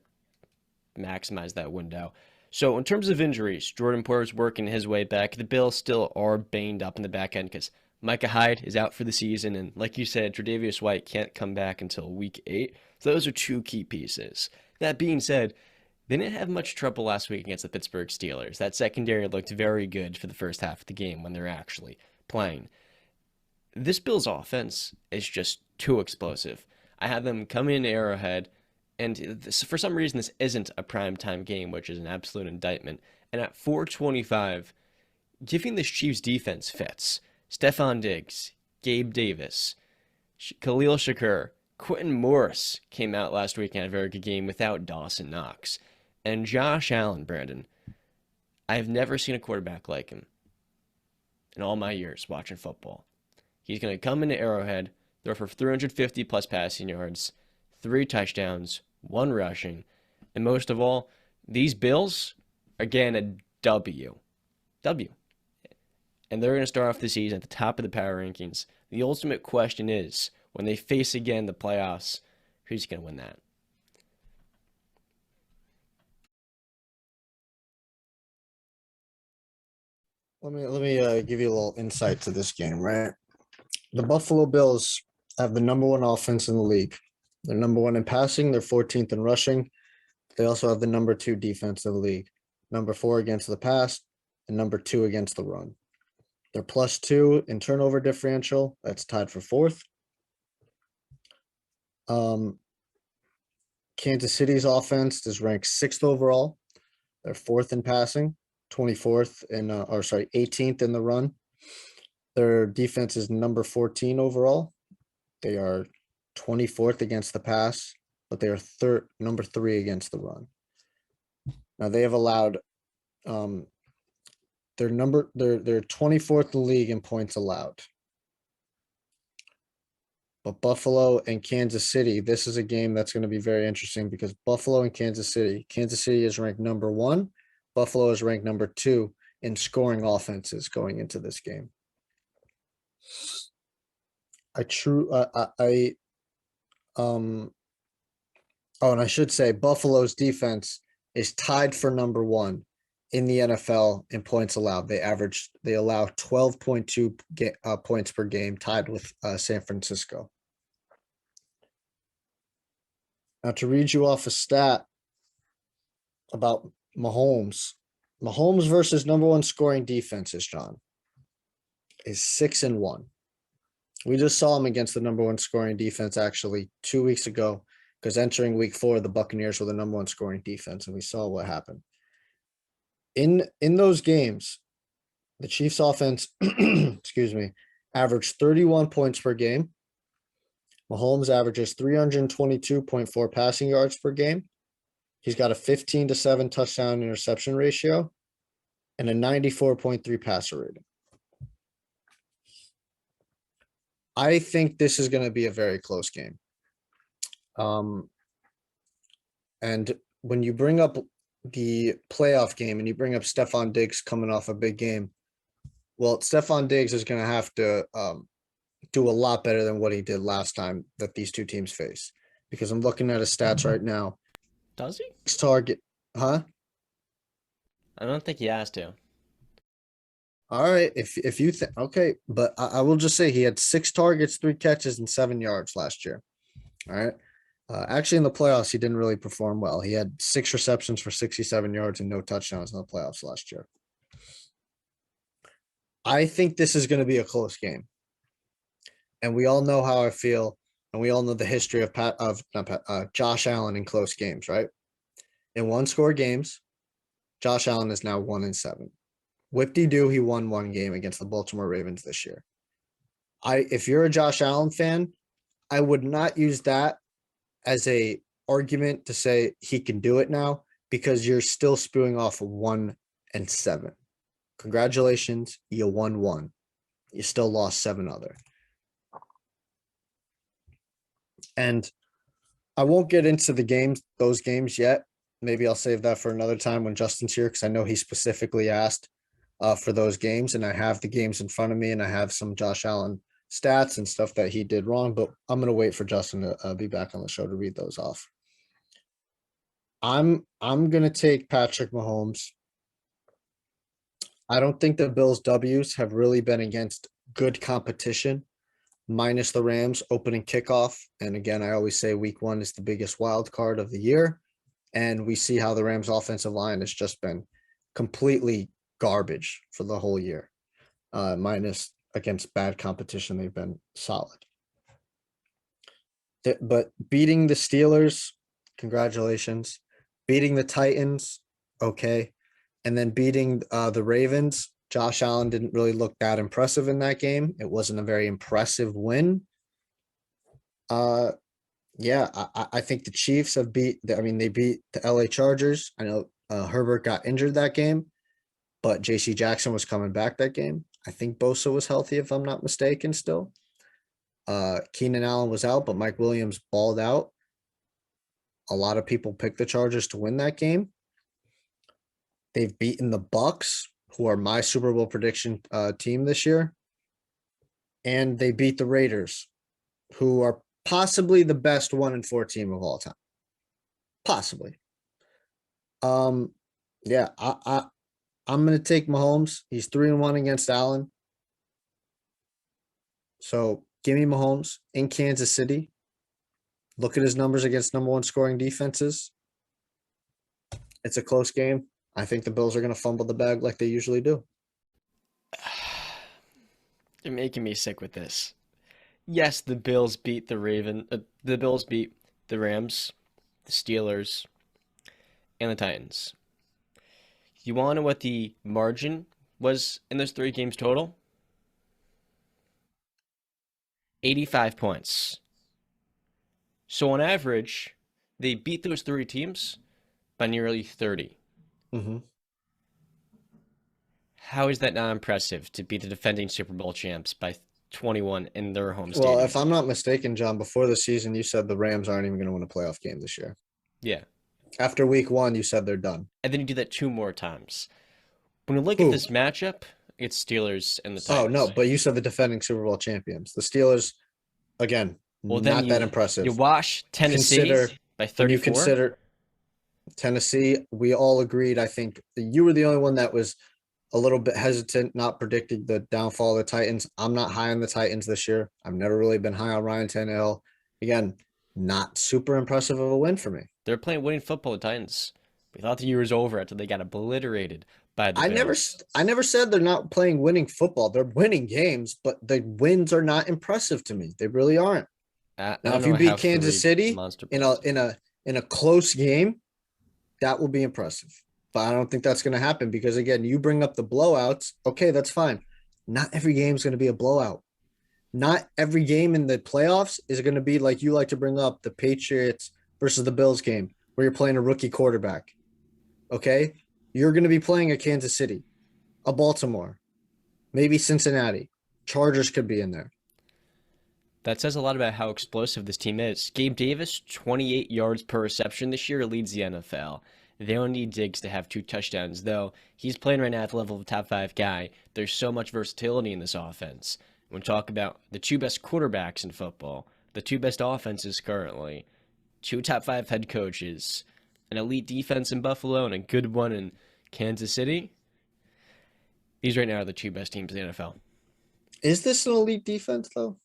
maximize that window. So in terms of injuries, Jordan Poyer's working his way back. The Bills still are banged up in the back end because Micah Hyde is out for the season, and like you said, Tre'Davious White can't come back until week 8. So those are two key pieces. That being said, they didn't have much trouble last week against the Pittsburgh Steelers. That secondary looked very good for the first half of the game when they're actually playing. This Bills offense is just too explosive. I had them come in Arrowhead, and for some reason this isn't a primetime game, which is an absolute indictment. And at 425, giving this Chiefs defense fits. Stephon Diggs, Gabe Davis, Khalil Shakur, Quentin Morris came out last week and had a very good game without Dawson Knox. And Josh Allen, Brandon, I've never seen a quarterback like him in all my years watching football. He's going to come into Arrowhead, throw for 350 plus passing yards, 3 touchdowns, 1 rushing, and most of all, these Bills are getting a W. W. And they're going to start off the season at the top of the power rankings. The ultimate question is, when they face again the playoffs, who's going to win that? Let me give you a little insight to this game, right? The Buffalo Bills have the number one offense in the league. They're number one in passing. They're 14th in rushing. They also have the number 2 defense in the league, number 4 against the pass, and number 2 against the run. They're +2 in turnover differential. That's tied for 4th. Kansas City's offense is ranked 6th overall. They're 4th in passing, 24th in, 18th in the run. Their defense is number 14 overall. They are 24th against the pass, but they are number 3 against the run. Now they have allowed, they're 24th in the league in points allowed. But Buffalo and Kansas City, this is a game that's going to be very interesting because Buffalo and Kansas City is ranked number 1. Buffalo is ranked number 2 in scoring offenses going into this game. And I should say Buffalo's defense is tied for number 1 in the NFL in points allowed. They allow 12.2 points per game, tied with San Francisco. Now to read you off a stat about Mahomes versus number 1 scoring defenses, John, is 6-1. We just saw him against the number 1 scoring defense actually 2 weeks ago, because entering week 4, the Buccaneers were the number 1 scoring defense, and we saw what happened. In those games, the Chiefs offense, averaged 31 points per game. Mahomes averages 322.4 passing yards per game. He's got a 15-7 touchdown interception ratio and a 94.3 passer rating. I think this is going to be a very close game. And when you bring up the playoff game and you bring up Stephon Diggs coming off a big game, well, Stephon Diggs is going to have to do a lot better than what he did last time that these two teams face. Because I'm looking at his stats right now. Does he? Target, huh? I don't think he has to. All right, if you think okay, but I will just say he had 6 targets, 3 catches, and 7 yards last year. All right. Actually, in the playoffs, he didn't really perform well. He had 6 receptions for 67 yards and no touchdowns in the playoffs last year. I think this is going to be a close game, and we all know how I feel, and we all know the history of Josh Allen in close games, right? In 1-score games, Josh Allen is now 1-7. Whip-de-doo, he won 1 game against the Baltimore Ravens this year. If you're a Josh Allen fan, I would not use that as a argument to say he can do it now, because you're still spewing off 1-7. Congratulations, you won 1. You still lost 7 other. And I won't get into those games yet. Maybe I'll save that for another time when Justin's here because I know he specifically asked for those games, and I have the games in front of me, and I have some Josh Allen stats and stuff that he did wrong. But I'm gonna wait for Justin to be back on the show to read those off. I'm gonna take Patrick Mahomes. I don't think the Bills' W's have really been against good competition, minus the Rams opening kickoff. And again, I always say week 1 is the biggest wild card of the year. And we see how the Rams offensive line has just been completely garbage for the whole year. Minus against bad competition, they've been solid. But beating the Steelers, congratulations. Beating the Titans, okay. And then beating the Ravens, Josh Allen didn't really look that impressive in that game. It wasn't a very impressive win. Yeah, I think the Chiefs have they beat the LA Chargers. I know Herbert got injured that game, but JC Jackson was coming back that game. I think Bosa was healthy, if I'm not mistaken, still. Keenan Allen was out, but Mike Williams balled out. A lot of people picked the Chargers to win that game. They've beaten the Bucks, who are my Super Bowl prediction team this year. And they beat the Raiders, who are possibly the best 1-4 team of all time. Possibly. Yeah, I'm gonna take Mahomes. He's 3-1 against Allen. So give me Mahomes in Kansas City. Look at his numbers against number 1 scoring defenses. It's a close game. I think the Bills are going to fumble the bag like they usually do. You're making me sick with this. Yes, the Bills beat the Bills beat the Rams, the Steelers, and the Titans. You want to know what the margin was in those 3 games total? 85 points. So on average, they beat those 3 teams by nearly 30. Mm-hmm. How is that not impressive to beat the defending Super Bowl champs by 21 in their home stadium? Well, if I'm not mistaken, John, before the season, you said the Rams aren't even going to win a playoff game this year. Yeah. After week 1, you said they're done. And then you do that 2 more times. When you look at this matchup, it's Steelers and the Titans. Oh, no, but you said the defending Super Bowl champions. The Steelers, again, not that impressive. You wash Tennessee by 34. You consider Tennessee, we all agreed. I think you were the only one that was a little bit hesitant, not predicting the downfall of the Titans. I'm not high on the Titans this year. I've never really been high on Ryan Tannehill. Again, not super impressive of a win for me. They're playing winning football, the Titans. We thought the year was over after they got obliterated by the Bills. I never said they're not playing winning football. They're winning games, but the wins are not impressive to me. They really aren't. Now, if you beat Kansas City in a close game, that will be impressive. But I don't think that's going to happen because, again, you bring up the blowouts. Okay, that's fine. Not every game is going to be a blowout. Not every game in the playoffs is going to be like you like to bring up the Patriots versus the Bills game where you're playing a rookie quarterback. Okay? You're going to be playing a Kansas City, a Baltimore, maybe Cincinnati. Chargers could be in there. That says a lot about how explosive this team is. Gabe Davis, 28 yards per reception this year, leads the NFL. They don't need Diggs to have 2 touchdowns, though he's playing right now at the level of a top 5 guy. There's so much versatility in this offense. When we talk about the 2 best quarterbacks in football, the 2 best offenses currently, 2 top 5 head coaches, an elite defense in Buffalo, and a good one in Kansas City, these right now are the 2 best teams in the NFL. Is this an elite defense, though?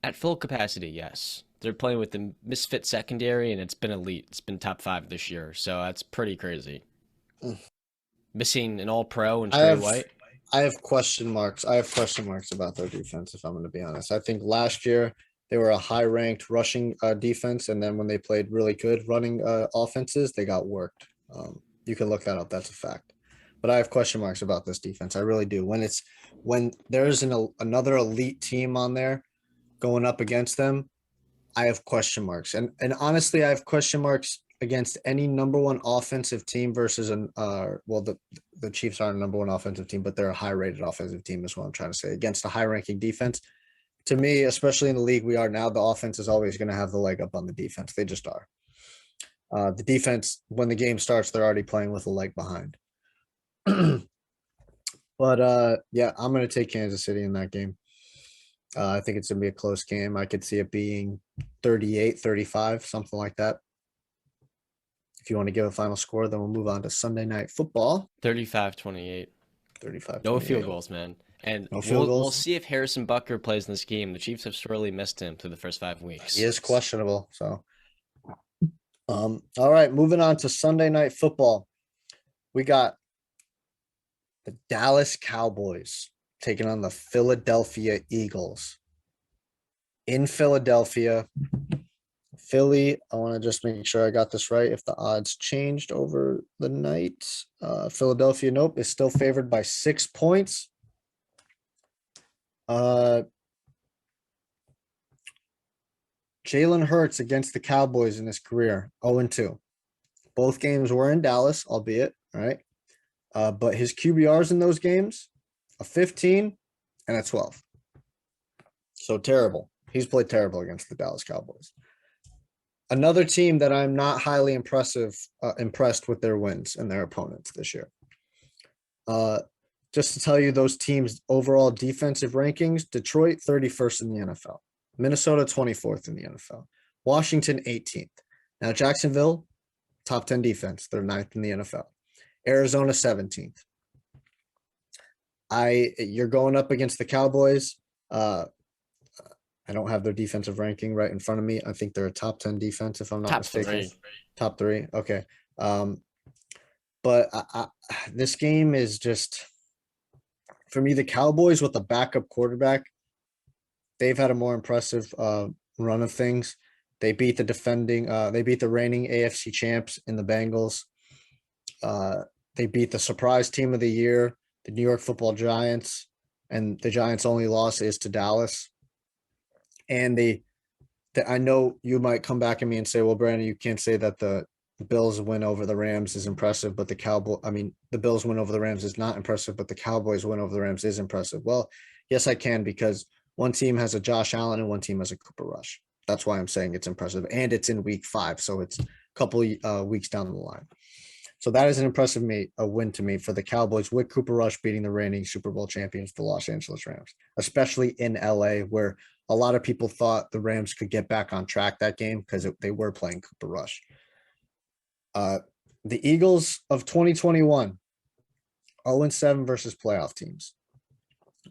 At full capacity, yes. They're playing with the misfit secondary, and it's been elite. It's been top 5 this year, so that's pretty crazy. Missing an all-pro and Trey White. I have question marks. I have question marks about their defense, if I'm going to be honest. I think last year they were a high-ranked rushing defense, and then when they played really good running offenses, they got worked. You can look that up. That's a fact. But I have question marks about this defense. I really do. When there's another elite team on there going up against them, I have question marks. And honestly, I have question marks against any number 1 offensive team versus the Chiefs aren't a number 1 offensive team, but they're a high-rated offensive team is what I'm trying to say. Against a high-ranking defense, to me, especially in the league we are now, the offense is always going to have the leg up on the defense. They just are. The defense, when the game starts, they're already playing with a leg behind. But yeah, I'm going to take Kansas City in that game. I think it's going to be a close game. I could see it being 38-35, something like that. If you want to give a final score, then we'll move on to Sunday Night Football. 35-28. 35. No field goals, man. And No field we'll goals. see if Harrison Butker plays in this game. The Chiefs have sorely missed him through the first 5 weeks. He is questionable. So, all right, moving on to Sunday Night Football. We got the Dallas Cowboys taking on the Philadelphia Eagles. In Philadelphia, Philly, I want to just make sure I got this right. If the odds changed over the night, Philadelphia, nope, is still favored by 6 points. Jalen Hurts against the Cowboys in his career, 0-2. Both games were in Dallas, albeit, right? But his QBRs in those games, a 15 and a 12. So terrible. He's played terrible against the Dallas Cowboys. Another team that I'm not highly impressed with their wins and their opponents this year. Just to tell you those teams' overall defensive rankings, Detroit 31st in the NFL. Minnesota 24th in the NFL. Washington 18th. Now Jacksonville, top 10 defense. They're 9th in the NFL. Arizona 17th. You're going up against the Cowboys. I don't have their defensive ranking right in front of me. I think they're a top 10 defense, if I'm not mistaken. Top three. Okay. But this game is just, for me, the Cowboys with the backup quarterback, they've had a more impressive run of things. They beat the reigning AFC champs in the Bengals. They beat the surprise team of the year, the New York Football Giants, and the Giants' only loss is to Dallas. And I know you might come back at me and say, well, Brandon, you can't say that the Bills win over the Rams is impressive, but the Bills win over the Rams is not impressive, but the Cowboys win over the Rams is impressive. Well, yes, I can, because one team has a Josh Allen and one team has a Cooper Rush. That's why I'm saying it's impressive. And it's in week 5, so it's a couple weeks down the line. So that is an impressive win to me for the Cowboys with Cooper Rush beating the reigning Super Bowl champions, the Los Angeles Rams, especially in LA, where a lot of people thought the Rams could get back on track that game because they were playing Cooper Rush. The Eagles of 2021, 0-7 versus playoff teams.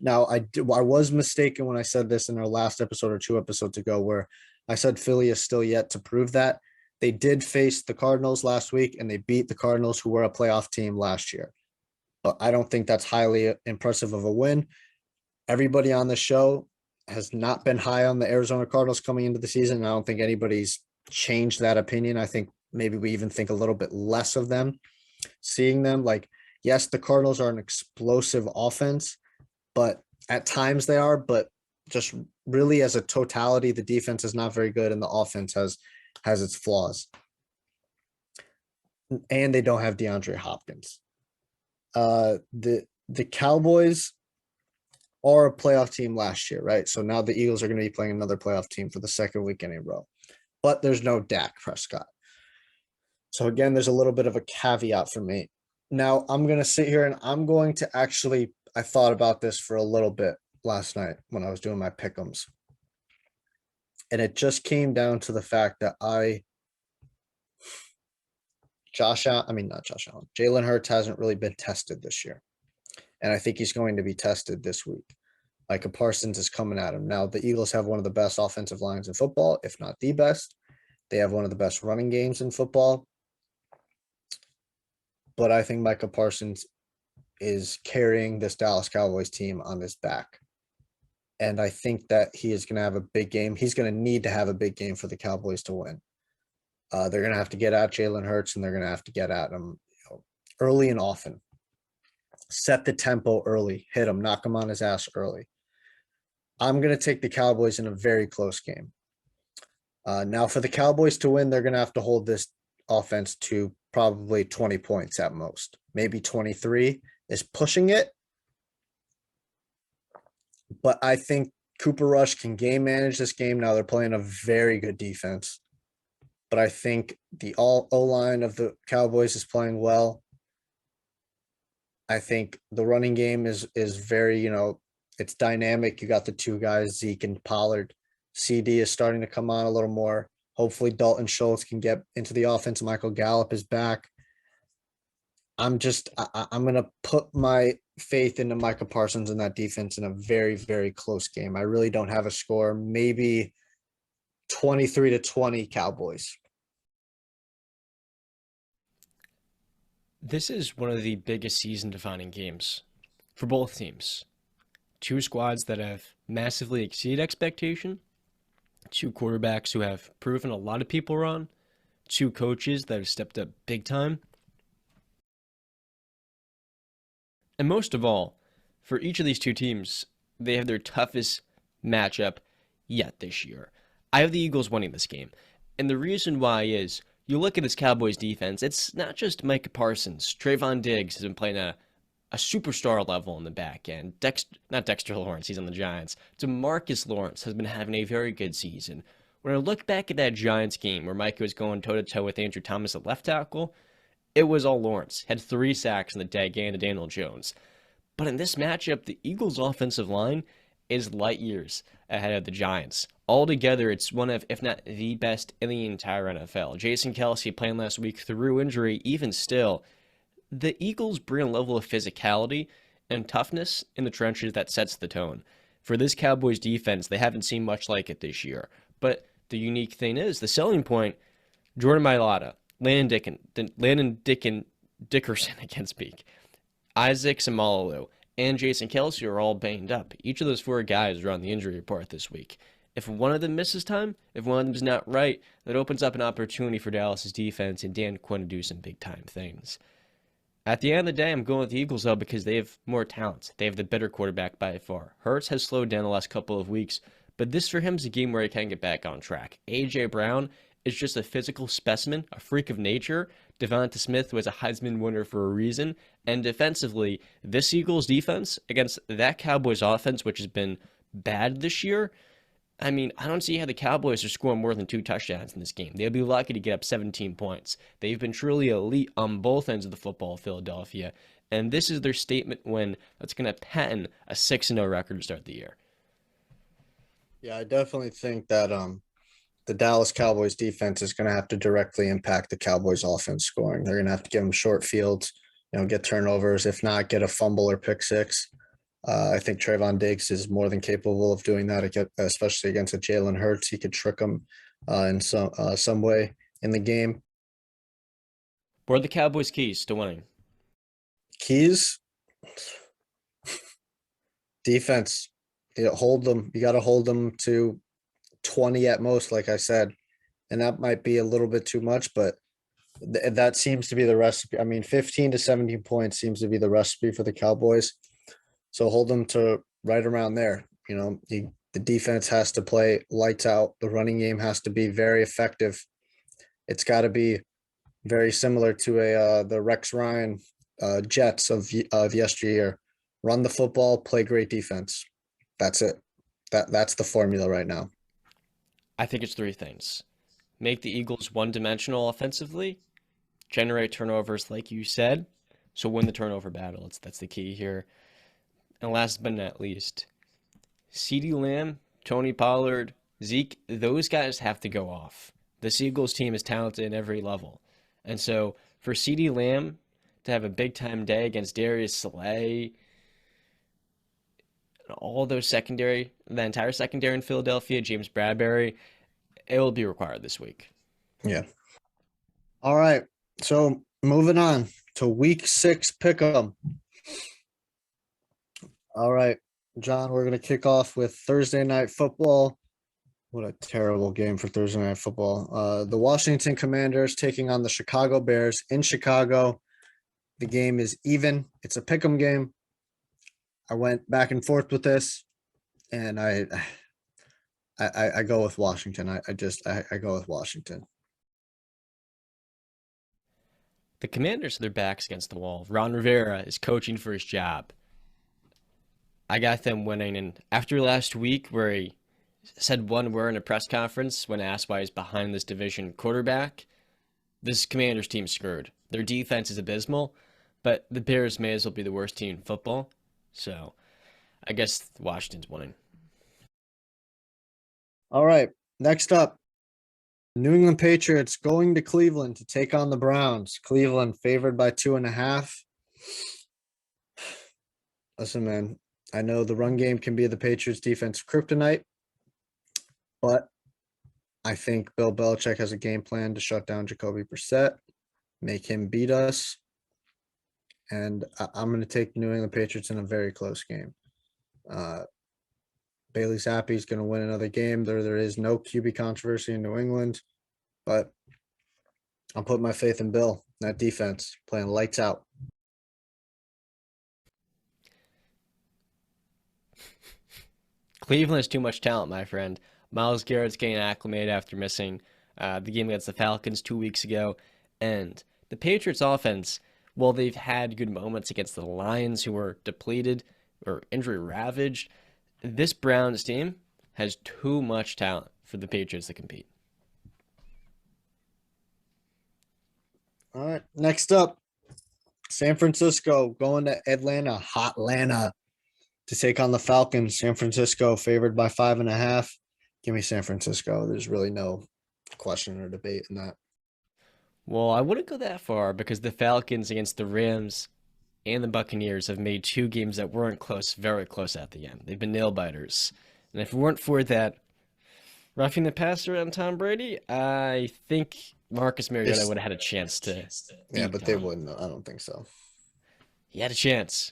Now, I was mistaken when I said this in our last episode or 2 episodes ago, where I said Philly is still yet to prove that. They did face the Cardinals last week, and they beat the Cardinals, who were a playoff team last year. But I don't think that's highly impressive of a win. Everybody on the show has not been high on the Arizona Cardinals coming into the season. I don't think anybody's changed that opinion. I think maybe we even think a little bit less of them, seeing them. Like, yes, the Cardinals are an explosive offense, but at times they are, but just really as a totality, the defense is not very good and the offense has its flaws. And they don't have DeAndre Hopkins. The Cowboys are a playoff team last year, right? So now the Eagles are going to be playing another playoff team for the second week in a row. But there's no Dak Prescott. So again, there's a little bit of a caveat for me. Now I'm going to sit here and I'm going to I thought about this for a little bit last night when I was doing my pick'ems. And it just came down to the fact that Jalen Hurts hasn't really been tested this year. And I think he's going to be tested this week. Micah Parsons is coming at him. Now, the Eagles have one of the best offensive lines in football, if not the best. They have one of the best running games in football. But I think Micah Parsons is carrying this Dallas Cowboys team on his back. And I think that he is going to have a big game. He's going to need to have a big game for the Cowboys to win. They're going to have to get at Jalen Hurts, and they're going to have to get at him early and often. Set the tempo early. Hit him. Knock him on his ass early. I'm going to take the Cowboys in a very close game. Now, for the Cowboys to win, they're going to have to hold this offense to probably 20 points at most. Maybe 23 is pushing it. But I think Cooper Rush can game manage this game. Now they're playing a very good defense, but I think the O-line of the Cowboys is playing well. I think the running game is very, it's dynamic. You got the two guys, Zeke and Pollard. CD is starting to come on a little more. Hopefully Dalton Schultz can get into the offense. Michael Gallup is back. I'm gonna put my faith into Micah Parsons and that defense in a very, very close game. I really don't have a score. Maybe 23-20 Cowboys. This is one of the biggest season-defining games for both teams. Two squads that have massively exceeded expectation, two quarterbacks who have proven a lot of people wrong, two coaches that have stepped up big time. And most of all, for each of these two teams, they have their toughest matchup yet this year. I have the Eagles winning this game. And the reason why is, you look at this Cowboys defense, it's not just Micah Parsons. Trayvon Diggs has been playing a superstar level in the back end. Not Dexter Lawrence, he's on the Giants. DeMarcus Lawrence has been having a very good season. When I look back at that Giants game where Micah was going toe-to-toe with Andrew Thomas at left tackle, it was all Lawrence. Had 3 sacks in the day game to Daniel Jones. But in this matchup, the Eagles' offensive line is light years ahead of the Giants. Altogether, it's one of, if not the best in the entire NFL. Jason Kelce playing last week through injury, even still, the Eagles bring a level of physicality and toughness in the trenches that sets the tone. For this Cowboys defense, they haven't seen much like it this year. But the unique thing is, the selling point, Jordan Mailata, Landon Dickerson, I can't speak, Isaac Seumalo, and Jason Kelce are all banged up. Each of those 4 guys are on the injury report this week. If one of them misses time, if one of them is not right, that opens up an opportunity for Dallas's defense and Dan Quinn to do some big-time things. At the end of the day, I'm going with the Eagles, though, because they have more talent. They have the better quarterback by far. Hurts has slowed down the last couple of weeks, but this for him is a game where he can get back on track. A.J. Brown is just a physical specimen, a freak of nature. Devonta Smith was a Heisman winner for a reason. And defensively, this Eagles defense against that Cowboys offense, which has been bad this year, I mean, I don't see how the Cowboys are scoring more than 2 touchdowns in this game. They'll be lucky to get up 17 points. They've been truly elite on both ends of the football, Philadelphia. And this is their statement win that's going to patent a 6-0 record to start the year. Yeah, I definitely think that the Dallas Cowboys defense is going to have to directly impact the Cowboys offense scoring. They're going to have to give them short fields, get turnovers, if not get a fumble or pick six. I think Trayvon Diggs is more than capable of doing that, especially against a Jalen Hurts. He could trick him in some way in the game. What are the Cowboys' keys to winning? Keys? Defense. Hold them. You got to hold them to 20 at most, like I said. And that might be a little bit too much, but that seems to be the recipe. I mean, 15 to 17 points seems to be the recipe for the Cowboys. So hold them to right around there. The defense has to play lights out. The running game has to be very effective. It's got to be very similar to the Rex Ryan Jets of yesteryear. Run the football, play great defense. That's it. That's the formula right now. I think it's 3 things. Make the Eagles one-dimensional offensively, generate turnovers like you said, so win the turnover battle. That's the key here. And last but not least, CeeDee Lamb, Tony Pollard, Zeke, those guys have to go off. This Eagles team is talented in every level. And so for CeeDee Lamb to have a big-time day against Darius Slay, all those the entire secondary in Philadelphia, James Bradbury, it will be required this week. Yeah. All right. So moving on to week 6 pick'em. All right, John, we're going to kick off with Thursday Night Football. What a terrible game for Thursday Night Football. The Washington Commanders taking on the Chicago Bears in Chicago. The game is even. It's a pick'em game. I went back and forth with this, and I go with Washington. I go with Washington. The Commanders have their backs against the wall. Ron Rivera is coaching for his job. I got them winning. And after last week, where he said one word in a press conference when asked why he's behind this division quarterback, this Commanders team's screwed. Their defense is abysmal, but the Bears may as well be the worst team in football. So I guess Washington's winning. All right. Next up, New England Patriots going to Cleveland to take on the Browns. Cleveland favored by 2.5. Listen, man, I know the run game can be the Patriots defense kryptonite, but I think Bill Belichick has a game plan to shut down Jacoby Brissett, make him beat us. And I'm going to take New England Patriots in a very close game. Bailey Zappi's going to win another game. There is no QB controversy in New England, but I'm putting my faith in Bill. That defense playing lights out. Cleveland has too much talent, my friend. Myles Garrett's getting acclimated after missing the game against the Falcons 2 weeks ago. And the Patriots offense, while they've had good moments against the Lions, who were depleted or injury ravaged, this Browns team has too much talent for the Patriots to compete. All right. Next up, San Francisco going to Hotlanta, to take on the Falcons. San Francisco favored by 5.5. Give me San Francisco. There's really no question or debate in that. Well, I wouldn't go that far because the Falcons against the Rams and the Buccaneers have made two games that weren't close, very close at the end. They've been nail biters. And if it weren't for that roughing the passer on Tom Brady, I think Marcus Mariota would have had a chance to. Yeah, but they wouldn't. I don't think so. He had a chance.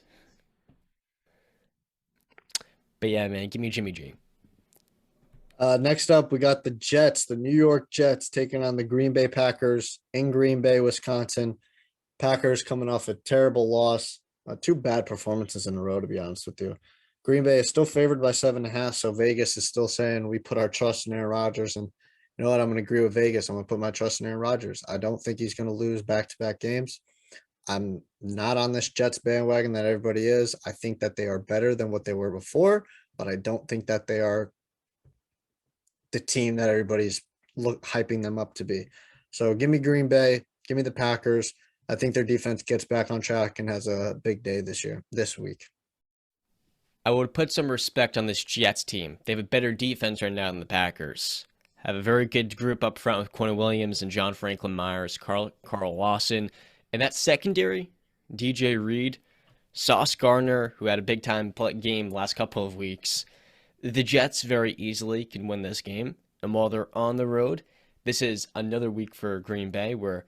But yeah, man, give me Jimmy G. Next up, we got the Jets, the New York Jets, taking on the Green Bay Packers in Green Bay, Wisconsin. Packers coming off a terrible loss. Two bad performances in a row, to be honest with you. Green Bay is still favored by 7.5, so Vegas is still saying we put our trust in Aaron Rodgers. And you know what? I'm going to agree with Vegas. I'm going to put my trust in Aaron Rodgers. I don't think he's going to lose back-to-back games. I'm not on this Jets bandwagon that everybody is. I think that they are better than what they were before, but I don't think that they are the team that everybody's hyping them up to be. So give me Green Bay, give me the Packers. I think their defense gets back on track and has a big day this week. I would put some respect on this Jets team. They have a better defense right now than the Packers. Have a very good group up front with Quentin Williams and John Franklin Myers, Carl Lawson. And that secondary, DJ Reed, Sauce Gardner, who had a big-time game the last couple of weeks. The Jets very easily can win this game. And while they're on the road, this is another week for Green Bay where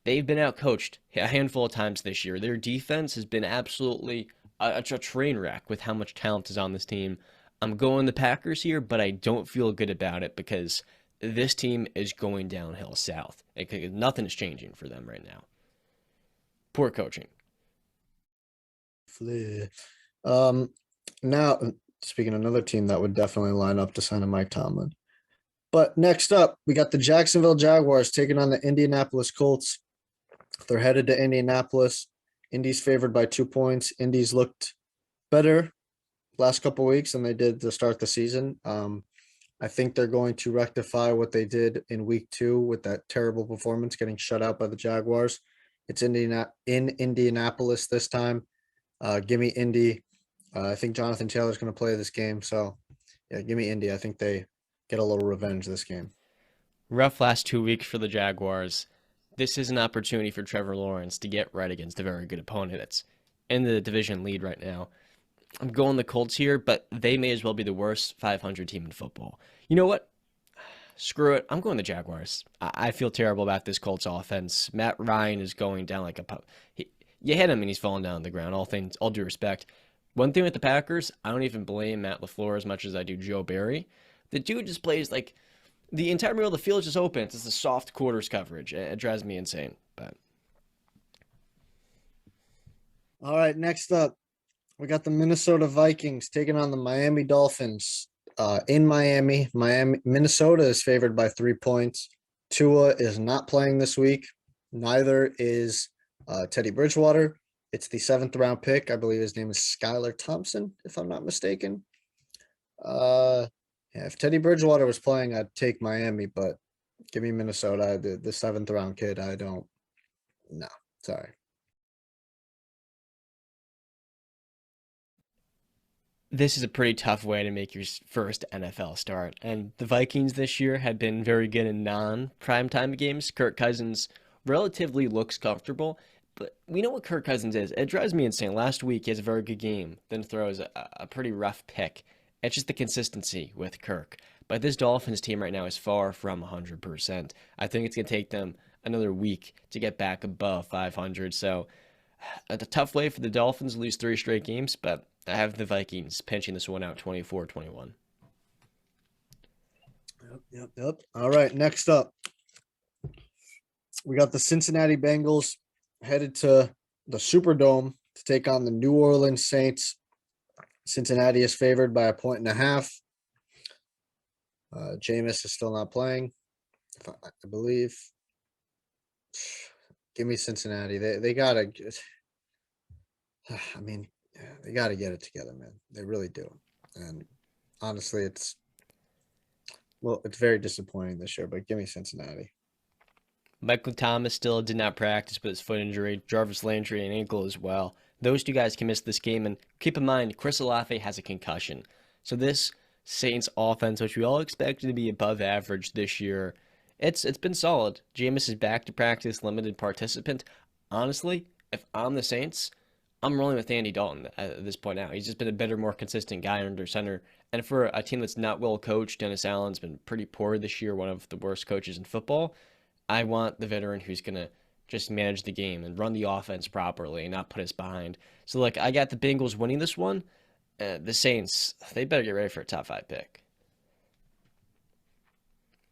they've been outcoached a handful of times this year. Their defense has been absolutely a train wreck with how much talent is on this team. I'm going the Packers here, but I don't feel good about it because this team is going downhill south. Nothing's changing for them right now. Poor coaching. Now, speaking of another team that would definitely line up to sign a Mike Tomlin. But next up, we got the Jacksonville Jaguars taking on the Indianapolis Colts. They're headed to Indianapolis. Indy's favored by 2 points. Indy's looked better last couple of weeks than they did to start the season. I think they're going to rectify what they did in week 2 with that terrible performance, getting shut out by the Jaguars. It's in Indianapolis this time. Give me Indy. I think Jonathan Taylor's going to play this game. So, yeah, give me Indy. I think they get a little revenge this game. Rough last 2 weeks for the Jaguars. This is an opportunity for Trevor Lawrence to get right against a very good opponent that's in the division lead right now. I'm going the Colts here, but they may as well be the worst 500 team in football. You know what? Screw it. I'm going the Jaguars. I feel terrible about this Colts offense. Matt Ryan is going down like a pup. You hit him and he's falling down on the ground. All due respect. One thing with the Packers, I don't even blame Matt LaFleur as much as I do Joe Barry. The dude just plays like the entire middle of the field is just open. It's just a soft quarters coverage. It drives me insane. But all right, next up, we got the Minnesota Vikings taking on the Miami Dolphins. In Miami, Minnesota is favored by 3 points. Tua is not playing this week. Neither is Teddy Bridgewater. It's the 7th round pick. I believe his name is Skylar Thompson, if I'm not mistaken. Yeah, if Teddy Bridgewater was playing, I'd take Miami, but give me Minnesota. The 7th round kid, I don't. No, sorry. This is a pretty tough way to make your first NFL start. And the Vikings this year had been very good in non-primetime games. Kirk Cousins relatively looks comfortable, but we know what Kirk Cousins is. It drives me insane. Last week, he has a very good game, then throws a pretty rough pick. It's just the consistency with Kirk. But this Dolphins team right now is far from 100%. I think it's going to take them another week to get back above 500. So, a tough way for the Dolphins to lose 3 straight games, but I have the Vikings pinching this one out 24-21. Yep. All right, next up, we got the Cincinnati Bengals headed to the Superdome to take on the New Orleans Saints. Cincinnati is favored by 1.5. Jameis is still not playing, I believe. Give me Cincinnati. They gotta get. I mean, they gotta get it together, man. They really do. And honestly, it's very disappointing this year. But give me Cincinnati. Michael Thomas still did not practice with his foot injury. Jarvis Landry and ankle as well. Those 2 guys can miss this game. And keep in mind, Chris Olave has a concussion. So this Saints offense, which we all expected to be above average this year, it's been solid. Jameis is back to practice, limited participant. Honestly, if I'm the Saints, I'm rolling with Andy Dalton at this point now. He's just been a better, more consistent guy under center. And for a team that's not well coached, Dennis Allen's been pretty poor this year, one of the worst coaches in football. I want the veteran who's going to just manage the game and run the offense properly and not put us behind. So, like, I got the Bengals winning this one. The Saints, they better get ready for a top 5 pick.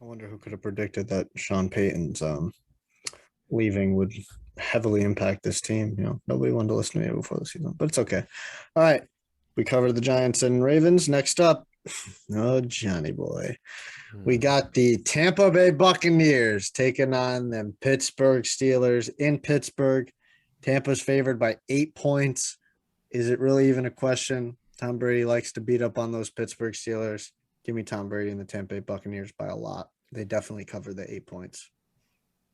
I wonder who could have predicted that Sean Payton's leaving would heavily impact this team. Nobody wanted to listen to me before the season, but it's okay. All right, we covered the Giants and Ravens. Next up, oh Johnny boy, we got the Tampa Bay Buccaneers taking on them Pittsburgh Steelers in Pittsburgh. Tampa's favored by 8 points. Is it really even a question? Tom Brady likes to beat up on those Pittsburgh Steelers. Give me Tom Brady and the Tampa Bay Buccaneers by a lot. They definitely cover the 8 points.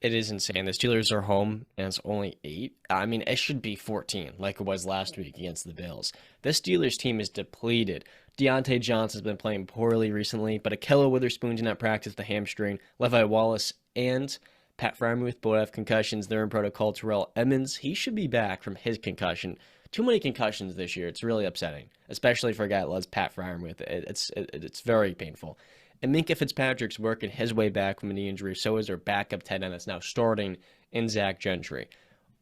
It is insane. The Steelers are home, and it's only 8. I mean, it should be 14, like it was last week against the Bills. This Steelers team is depleted. Deontay Johnson's been playing poorly recently, but Ahkello Witherspoon did not practice the hamstring. Levi Wallace and Pat Freiermuth both have concussions. They're in protocol. Terrell Emmons, he should be back from his concussion. Too many concussions this year. It's really upsetting, especially for a guy that loves Pat Freiermuth. It's very painful. And Minkah Fitzpatrick's working his way back from a knee injury. So is their backup tight end that's now starting in Zach Gentry.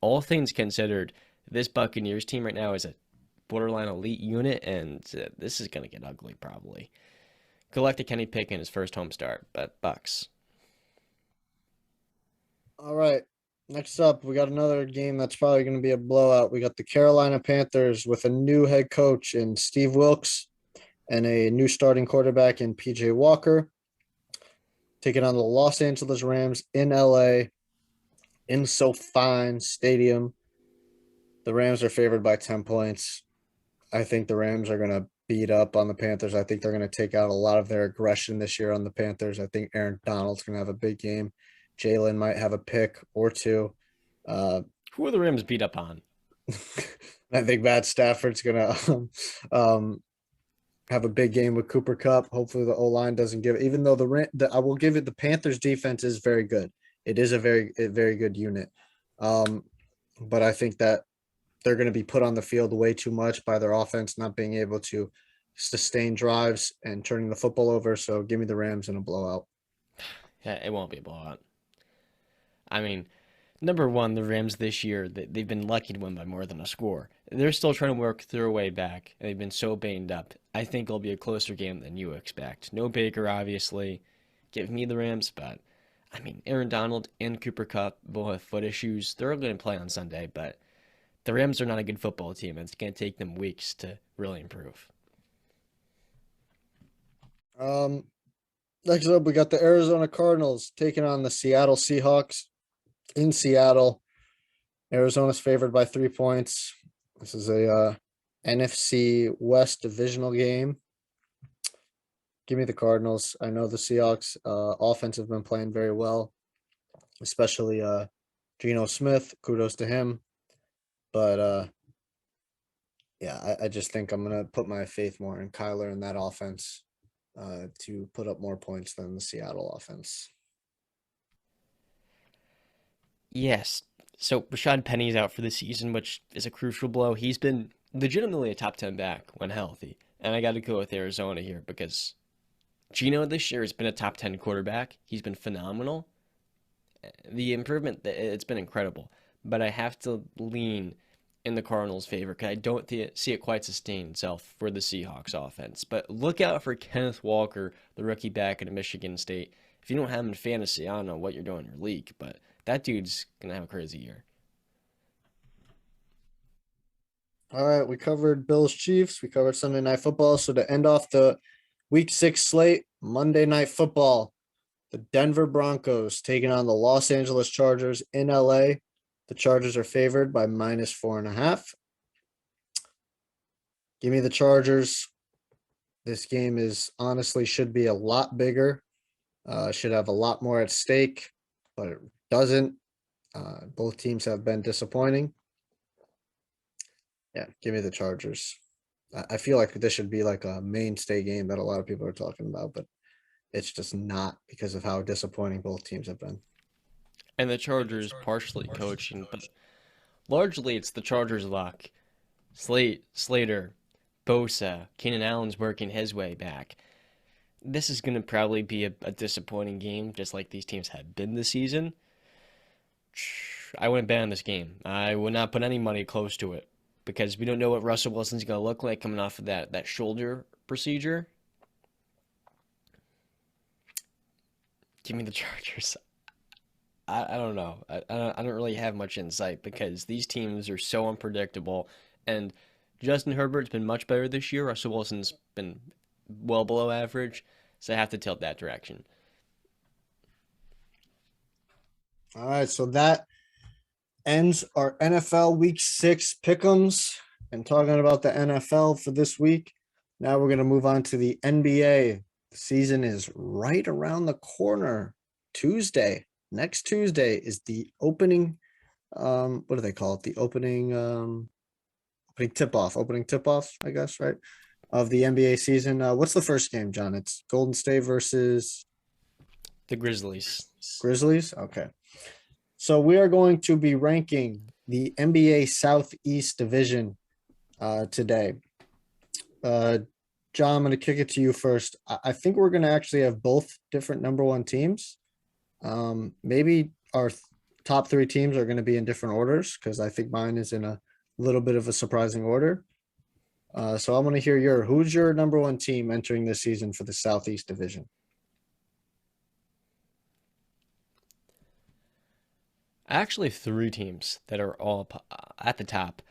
All things considered, this Buccaneers team right now is a borderline elite unit, and this is going to get ugly probably. Good luck to Kenny Pickett in his first home start, but Bucks. All right. Next up, we got another game that's probably going to be a blowout. We got the Carolina Panthers with a new head coach in Steve Wilks and a new starting quarterback in PJ Walker, taking on the Los Angeles Rams in LA in SoFi Stadium. The Rams are favored by 10 points. I think the Rams are going to beat up on the Panthers. I think they're going to take out a lot of their aggression this year on the Panthers. I think Aaron Donald's going to have a big game. Jalen might have a pick or 2. Who are the Rams beat up on? I think Matt Stafford's going to have a big game with Cooper Kupp. Hopefully the O-line doesn't give it, even though I will give it, the Panthers defense is very good. It is a very good unit. But I think that they're going to be put on the field way too much by their offense not being able to sustain drives and turning the football over. So give me the Rams in a blowout. Yeah, it won't be a blowout. I mean, number one, the Rams this year, they've been lucky to win by more than a score. They're still trying to work their way back, and they've been so banged up. I think it'll be a closer game than you expect. No Baker, obviously. Give me the Rams, but, I mean, Aaron Donald and Cooper Kupp both have foot issues. They're going to play on Sunday, but the Rams are not a good football team, and it's going to take them weeks to really improve. Next up, we got the Arizona Cardinals taking on the Seattle Seahawks in Seattle. Arizona's favored by 3 points. This is a NFC West divisional game. Give me the Cardinals. I know the Seahawks offense have been playing very well, especially Geno Smith. Kudos to him. But yeah, I just think I'm gonna put my faith more in Kyler and that offense to put up more points than the Seattle offense. Yes. So Rashad Penny's out for the season, which is a crucial blow. He's been legitimately a top 10 back when healthy. And I got to go with Arizona here because Geno this year has been a top 10 quarterback. He's been phenomenal. The improvement, it's been incredible. But I have to lean in the Cardinals' favor because I don't see it quite sustain itself for the Seahawks offense. But look out for Kenneth Walker, the rookie back at Michigan State. If you don't have him in fantasy, I don't know what you're doing in your league, but that dude's going to have a crazy year. All right, we covered Bills Chiefs. We covered Sunday Night Football. So to end off the Week 6 slate, Monday Night Football, the Denver Broncos taking on the Los Angeles Chargers in LA. The Chargers are favored by -4.5. Give me the Chargers. This game is honestly should be a lot bigger. Should have a lot more at stake, but it doesn't. Both teams have been disappointing. Yeah, give me the Chargers. I feel like this should be like a mainstay game that a lot of people are talking about, but it's just not because of how disappointing both teams have been. And the Chargers partially coaching, but largely it's the Chargers' luck. Slater, Bosa, Keenan Allen's working his way back. This is going to probably be a disappointing game, just like these teams have been this season. I wouldn't bet on this game. I would not put any money close to it because we don't know what Russell Wilson's going to look like coming off of that shoulder procedure. Give me the Chargers. I don't know. I don't really have much insight because these teams are so unpredictable. And Justin Herbert's been much better this year. Russell Wilson's been well below average. So I have to tilt that direction. All right, so that ends our NFL Week 6 pick'ems. And talking about the NFL for this week, now we're going to move on to the NBA. The season is right around the corner. Next Tuesday is the opening. What do they call it? The opening tip-off, I guess, right? Of the NBA season. What's the first game, John? It's Golden State versus the Grizzlies. Grizzlies? Okay. So we are going to be ranking the NBA Southeast Division today. John, I'm going to kick it to you first. I think we're going to actually have both different number one teams. Maybe our top three teams are going to be in different orders because I think mine is in a little bit of a surprising order. So I'm going to hear who's your number one team entering this season for the Southeast Division? Actually, three teams that are all at the top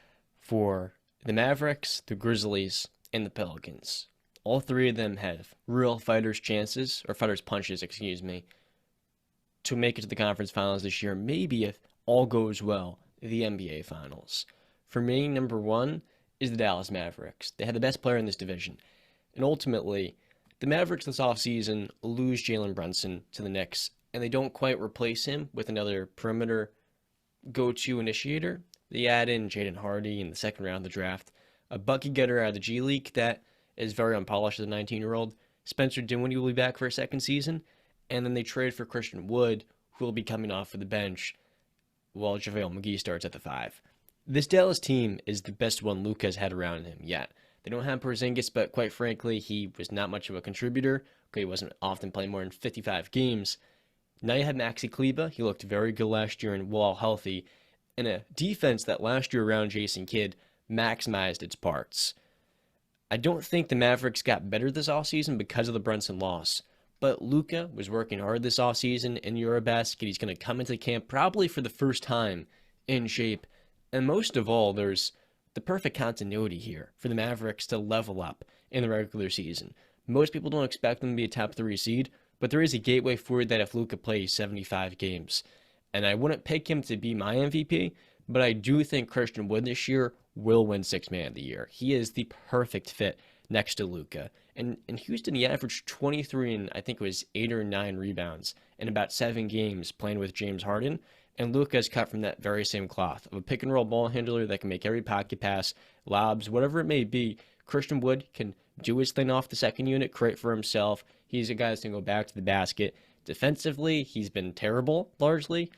for the Mavericks, the Grizzlies, and the Pelicans. All three of them have real fighters' punches, to make it to the conference finals this year. Maybe if all goes well, the NBA finals. For me, number one is the Dallas Mavericks. They had the best player in this division. And ultimately, the Mavericks this offseason lose Jalen Brunson to the Knicks, and they don't quite replace him with another perimeter go-to initiator. They add in Jaden Hardy in the second round of the draft, a bucket getter out of the G League that is very unpolished as a 19-year-old. Spencer Dinwiddie will be back for a second season, and then they trade for Christian Wood, who will be coming off of the bench while JaVale McGee starts at the 5. This Dallas team is the best one Luka's had around him yet. They don't have Porzingis, but quite frankly, he was not much of a contributor. Okay, he wasn't often playing more than 55 games. Now you have Maxi Kleba. He looked very good last year and while healthy, in a defense that last year around Jason Kidd maximized its parts. I don't think the Mavericks got better this offseason because of the Brunson loss, but Luka was working hard this offseason in Eurobasket. He's going to come into camp probably for the first time in shape, and most of all, there's the perfect continuity here for the Mavericks to level up in the regular season. Most people don't expect them to be a top 3 seed, but there is a gateway for that if Luka plays 75 games. And I wouldn't pick him to be my MVP, but I do think Christian Wood this year will win Sixth Man of the Year. He is the perfect fit next to Luka. And in Houston, he averaged 23 and I think it was 8 or 9 rebounds in about 7 games playing with James Harden. And Luka is cut from that very same cloth of a pick and roll ball handler that can make every pocket pass, lobs, whatever it may be. Christian Wood can do his thing off the second unit, create for himself. He's a guy that's going to go back to the basket. Defensively, he's been terrible largely,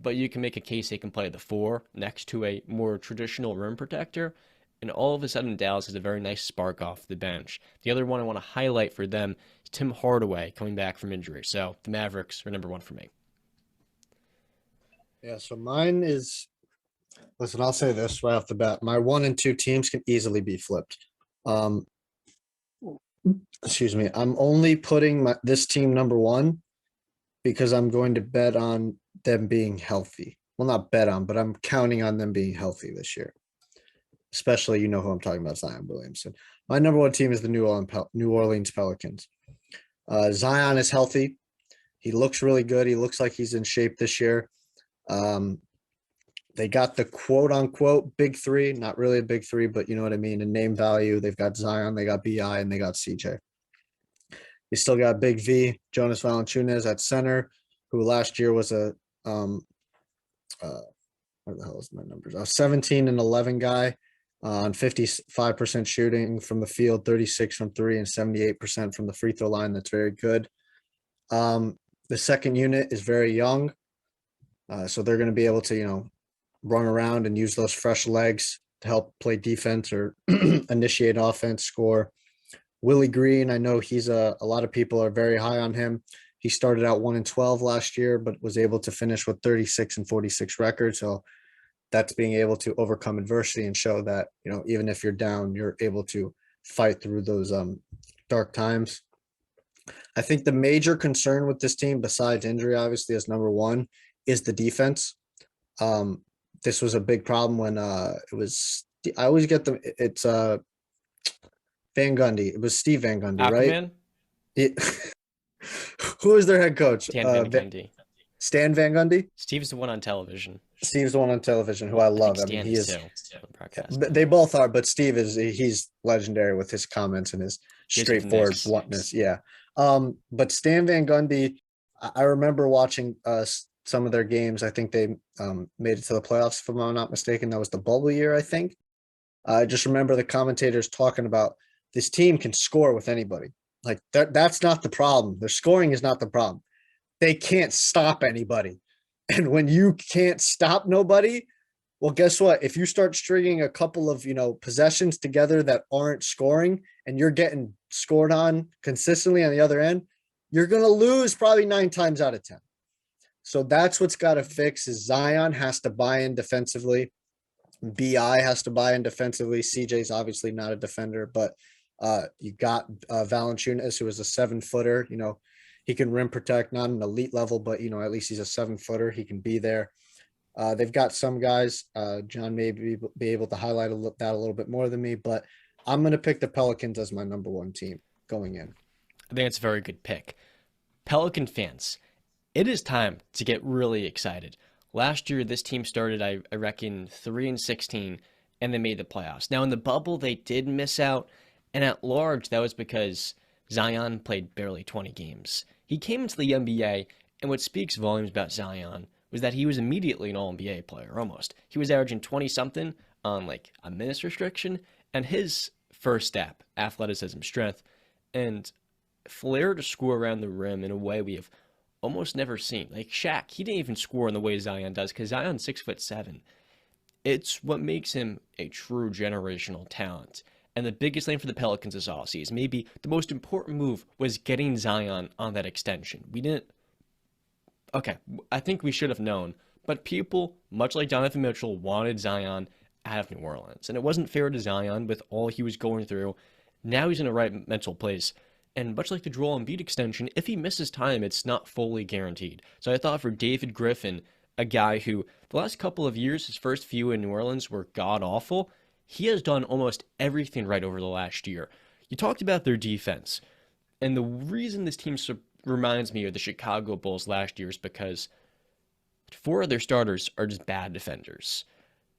but you can make a case he can play the 4 next to a more traditional rim protector. And all of a sudden, Dallas has a very nice spark off the bench. The other one I want to highlight for them is Tim Hardaway coming back from injury. So the Mavericks are number 1 for me. Yeah, so mine is, listen, I'll say this right off the bat. My 1 and 2 teams can easily be flipped. Excuse me. I'm only putting this team number 1 because I'm going to bet on them being healthy. Well, not bet on, but I'm counting on them being healthy this year. Especially, you know who I'm talking about, Zion Williamson. My number 1 team is the New Orleans Pelicans. Zion is healthy. He looks really good. He looks like he's in shape this year. They got the quote unquote big 3, not really a big 3, but you know what I mean, in name value. They've got Zion, they got BI, and they got CJ. You still got Big V, Jonas Valanciunas at center, who last year was a where the hell is my numbers? A 17 and 11 guy on 55% shooting from the field, 36 from 3, and 78% from the free throw line. That's very good. The second unit is very young. So they're going to be able to, run around and use those fresh legs to help play defense or initiate offense, score. Willie Green, I know he's a lot of people are very high on him. He started out 1 and 12 last year, but was able to finish with 36 and 46 record. So that's being able to overcome adversity and show that, even if you're down, you're able to fight through those dark times. I think the major concern with this team, besides injury, obviously, as number 1, is the defense. This was a big problem when it was. I always get them. It's Van Gundy. It was Steve Van Gundy, right? Who is their head coach? Stan Van Gundy. Stan Van Gundy. Steve's the one on television. Steve's the one on television who I love. I mean, he is. They both are, but Steve he's legendary with his comments and his straightforward bluntness. Yeah. But Stan Van Gundy, I remember watching some of their games. I think they made it to the playoffs, if I'm not mistaken. That was the bubble year, I think. I just remember the commentators talking about this team can score with anybody. Like that's not the problem. Their scoring is not the problem. They can't stop anybody. And when you can't stop nobody, well, guess what? If you start stringing a couple of, possessions together that aren't scoring and you're getting scored on consistently on the other end, you're going to lose probably 9 times out of 10. So that's what's got to fix is Zion has to buy in defensively. BI has to buy in defensively. CJ's obviously not a defender, but you got Valanciunas, who is a 7-footer. He can rim protect, not an elite level, but, at least he's a 7-footer. He can be there. They've got some guys. John may be able to highlight that a little bit more than me, but I'm going to pick the Pelicans as my number 1 team going in. I think it's a very good pick. Pelican fans, it is time to get really excited. Last year, this team started, I reckon, 3-16, and they made the playoffs. Now, in the bubble, they did miss out, and at large, that was because Zion played barely 20 games. He came into the NBA, and what speaks volumes about Zion was that he was immediately an All-NBA player, almost. He was averaging 20-something on, a minutes restriction, and his first step, athleticism, strength, and flair to score around the rim in a way we have almost never seen. Like Shaq, he didn't even score in the way Zion does because Zion's 6'7". It's what makes him a true generational talent. And the biggest thing for the Pelicans this offseason, maybe the most important move, was getting Zion on that extension. I think we should have known, but people, much like Donovan Mitchell, wanted Zion out of New Orleans. And it wasn't fair to Zion with all he was going through. Now he's in the right mental place. And much like the Joel Embiid extension, if he misses time, it's not fully guaranteed. So I thought for David Griffin, a guy who the last couple of years, his first few in New Orleans were god-awful, he has done almost everything right over the last year. You talked about their defense. And the reason this team reminds me of the Chicago Bulls last year is because 4 of their starters are just bad defenders.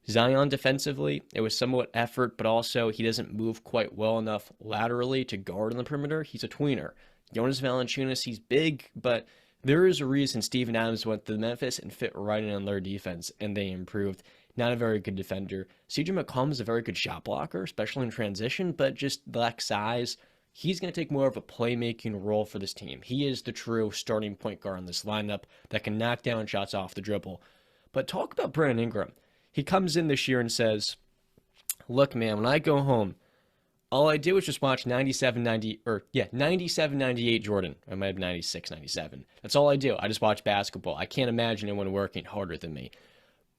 Zion defensively, it was somewhat effort, but also he doesn't move quite well enough laterally to guard on the perimeter. He's a tweener. Jonas Valanciunas, he's big, but there is a reason Steven Adams went to Memphis and fit right in on their defense, and they improved. Not a very good defender. CJ McCollum is a very good shot blocker, especially in transition, but just lacks size. He's going to take more of a playmaking role for this team. He is the true starting point guard in this lineup that can knock down shots off the dribble. But talk about Brandon Ingram. He comes in this year and says, look, man, when I go home, all I do is just watch 97, 98 Jordan. I might have 96, 97. That's all I do. I just watch basketball. I can't imagine anyone working harder than me.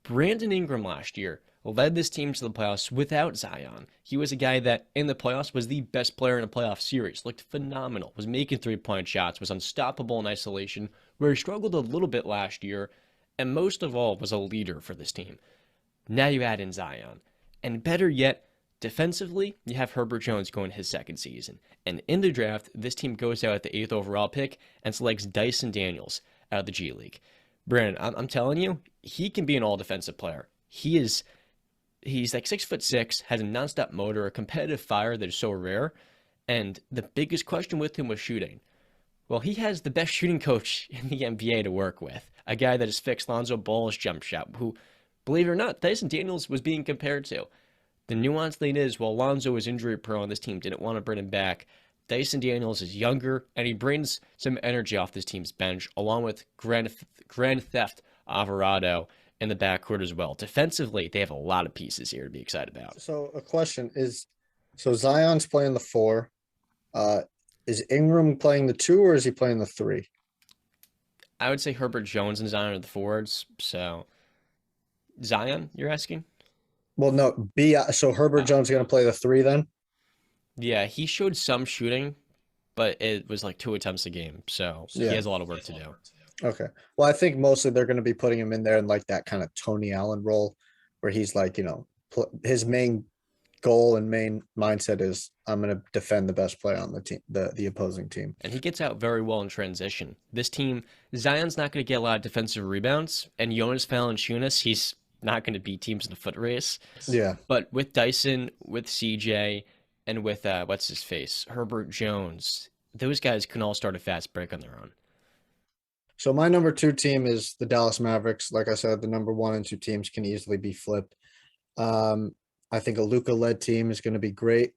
Brandon Ingram last year led this team to the playoffs without Zion. He was a guy that in the playoffs was the best player in a playoff series, looked phenomenal, was making three-point shots, was unstoppable in isolation, where he struggled a little bit last year, and most of all was a leader for this team. Now you add in Zion. And better yet, defensively, you have Herbert Jones going his second season. And in the draft, this team goes out at the 8th overall pick and selects Dyson Daniels out of the G League. Brandon, I'm telling you, he can be an all-defensive player. He's like 6'6", has a nonstop motor, a competitive fire that is so rare. And the biggest question with him was shooting. Well, he has the best shooting coach in the NBA to work with. A guy that has fixed Lonzo Ball's jump shot, who, believe it or not, Dyson Daniels was being compared to. The nuance thing is, while Lonzo was injury prone, this team didn't want to bring him back. Dyson Daniels is younger, and he brings some energy off this team's bench, along with Grand Theft Alvarado in the backcourt as well. Defensively, they have a lot of pieces here to be excited about. So a question is, so Zion's playing the 4. Is Ingram playing the 2 or is he playing the 3? I would say Herbert Jones and Zion are the forwards. So Zion, you're asking? Well, no, so Herbert Oh. Jones is going to play the 3 then? Yeah, he showed some shooting, but it was like 2 attempts a game. So he Yeah. has a lot of work to do. Okay. Well, I think mostly they're going to be putting him in there in like that kind of Tony Allen role where he's like, his main goal and main mindset is I'm going to defend the best player on the team, the opposing team. And he gets out very well in transition. This team, Zion's not going to get a lot of defensive rebounds, and Jonas Valanciunas, he's not going to beat teams in a foot race. Yeah. But with Dyson, with CJ, and with what's his face, Herbert Jones, those guys can all start a fast break on their own. So my number 2 team is the Dallas Mavericks. Like I said, the number 1 and 2 teams can easily be flipped. I think a Luka-led team is going to be great.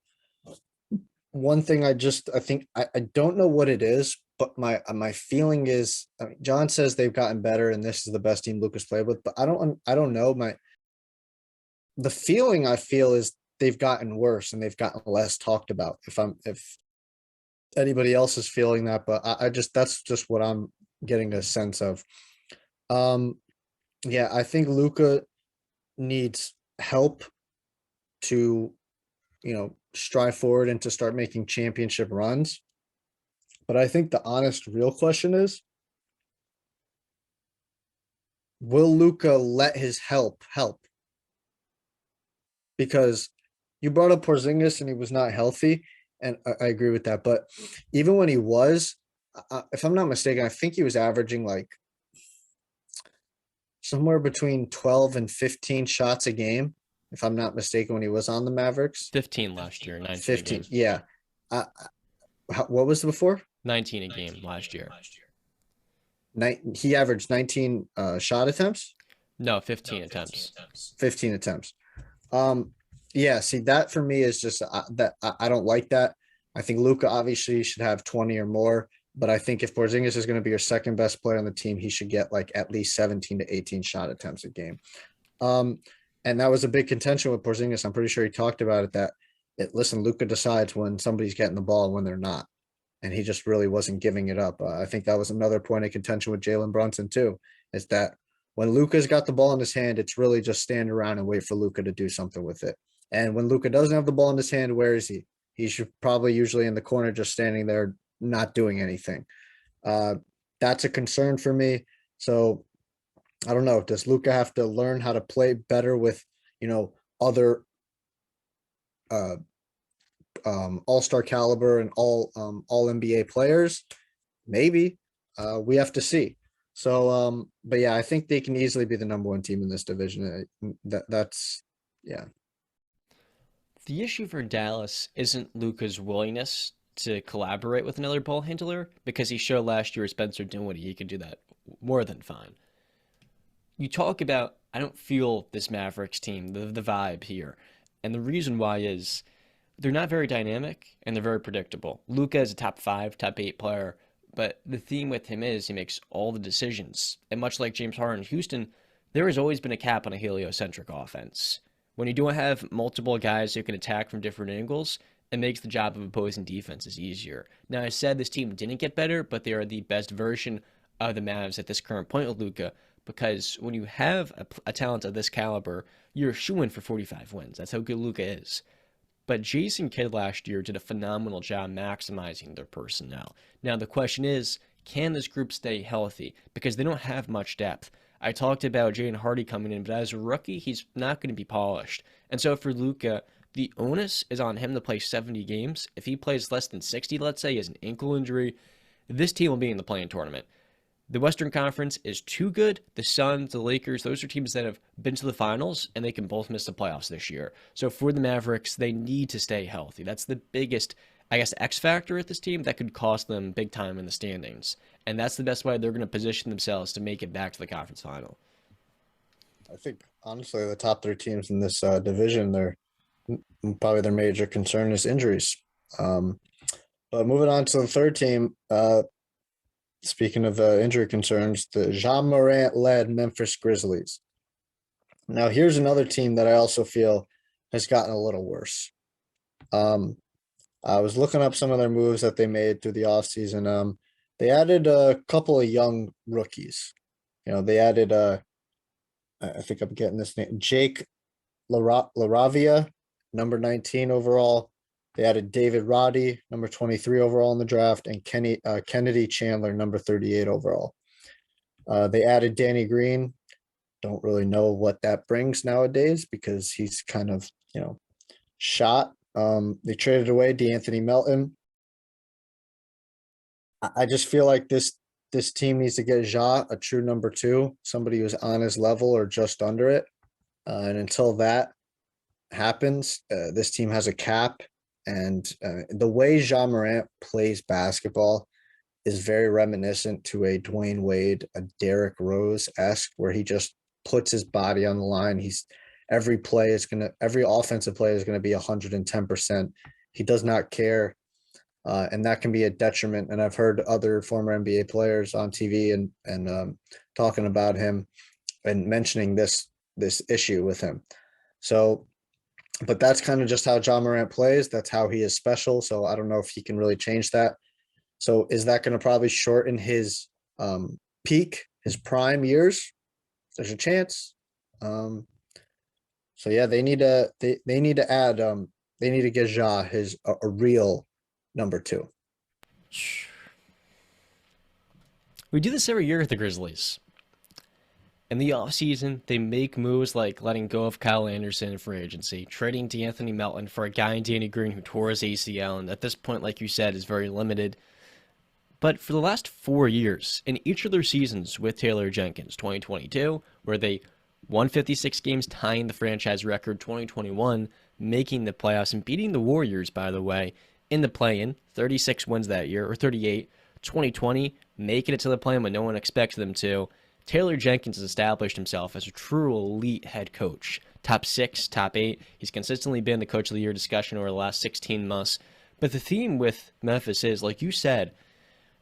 One thing I don't know what it is, but my feeling is, I mean, John says they've gotten better and this is the best team Luka's played with, but I don't know. The feeling I feel is they've gotten worse and they've gotten less talked about. If anybody else is feeling that, but that's just what I'm getting a sense of. Yeah, I think Luka needs help to, strive forward and to start making championship runs. But I think the honest, real question is, will Luka let his help? Because you brought up Porzingis and he was not healthy, and I agree with that. But even when he was, if I'm not mistaken, I think he was averaging like somewhere between 12 and 15 shots a game, if I'm not mistaken, when he was on the Mavericks. 15 last year, 19 15, a game. yeah. What was it before? 19 a game last year. He averaged 19 shot attempts? No, 15 attempts. 15 attempts. Yeah, see, that for me is just that I don't like that. I think Luka obviously should have 20 or more, but I think if Porzingis is going to be your second best player on the team, he should get like at least 17 to 18 shot attempts a game. And that was a big contention with Porzingis. I'm pretty sure he talked about it, listen, Luka decides when somebody's getting the ball and when they're not. And he just really wasn't giving it up. I think that was another point of contention with Jalen Brunson too, is that when Luka's got the ball in his hand, it's really just stand around and wait for Luka to do something with it. And when Luka doesn't have the ball in his hand, where is he? He's probably usually in the corner, just standing there, not doing anything. That's a concern for me. So I don't know. Does Luka have to learn how to play better with, other all-star caliber and all NBA players? Maybe. We have to see. So, but yeah, I think they can easily be the number one team in this division. That's yeah. The issue for Dallas isn't Luka's willingness to collaborate with another ball handler because he showed last year with Spencer Dinwiddie he could do that more than fine. You talk about, I don't feel this Mavericks team, the vibe here. And the reason why is they're not very dynamic and they're very predictable. Luka is a top 5, top 8 player, but the theme with him is he makes all the decisions. And much like James Harden in Houston, there has always been a cap on a heliocentric offense. When you don't have multiple guys who can attack from different angles, it makes the job of opposing defenses easier. Now, I said this team didn't get better, but they are the best version of the Mavs at this current point with Luka, because when you have a talent of this caliber, you're shooing for 45 wins. That's how good Luka is. But Jason Kidd last year did a phenomenal job maximizing their personnel. Now, the question is, can this group stay healthy? Because they don't have much depth. I talked about Jaden Hardy coming in, but as a rookie, he's not going to be polished. And so for Luka, the onus is on him to play 70 games. If he plays less than 60, let's say, he has an ankle injury, this team will be in the play-in tournament. The Western Conference is too good. The Suns, the Lakers, those are teams that have been to the finals, and they can both miss the playoffs this year. So for the Mavericks, they need to stay healthy. That's the biggest, I guess, X factor at this team that could cost them big time in the standings. And that's the best way they're going to position themselves to make it back to the conference final. I think honestly, the top 3 teams in this division, they're probably their major concern is injuries. But moving on to the third team, speaking of injury concerns, the Jean Morant-led Memphis Grizzlies. Now, here's another team that I also feel has gotten a little worse. I was looking up some of their moves that they made through the offseason. They added a couple of young rookies. They added, I think I'm getting this name, Jake LaRavia, number 19 overall. They added David Roddy, number 23 overall in the draft, and Kennedy Chandler, number 38 overall. They added Danny Green. Don't really know what that brings nowadays because he's kind of, shot. They traded away DeAnthony Melton. I just feel like this team needs to get Ja, a true number 2, somebody who's on his level or just under it. And until that happens, this team has a cap. And the way Ja Morant plays basketball is very reminiscent to a Dwayne Wade, a Derrick Rose-esque, where he just puts his body on the line. Every offensive play is gonna be 110%. He does not care, and that can be a detriment. And I've heard other former NBA players on TV and talking about him and mentioning this issue with him. So. But that's kind of just how Ja Morant plays. That's how he is special. So I don't know if he can really change that. So is that going to probably shorten his peak, his prime years? There's a chance. So yeah, they need to add they need to give Ja a real number 2. We do this every year with the Grizzlies. In the offseason, they make moves like letting go of Kyle Anderson in free agency, trading DeAnthony Melton for a guy in Danny Green who tore his ACL, and at this point, like you said, is very limited. But for the last 4 years, in each of their seasons with Taylor Jenkins, 2022, where they won 56 games, tying the franchise record, 2021, making the playoffs and beating the Warriors, by the way, in the play-in, 36 wins that year, or 38, 2020, making it to the play-in when no one expected them to. Taylor Jenkins has established himself as a true elite head coach. Top 6, top 8. He's consistently been the coach of the year discussion over the last 16 months. But the theme with Memphis is, like you said,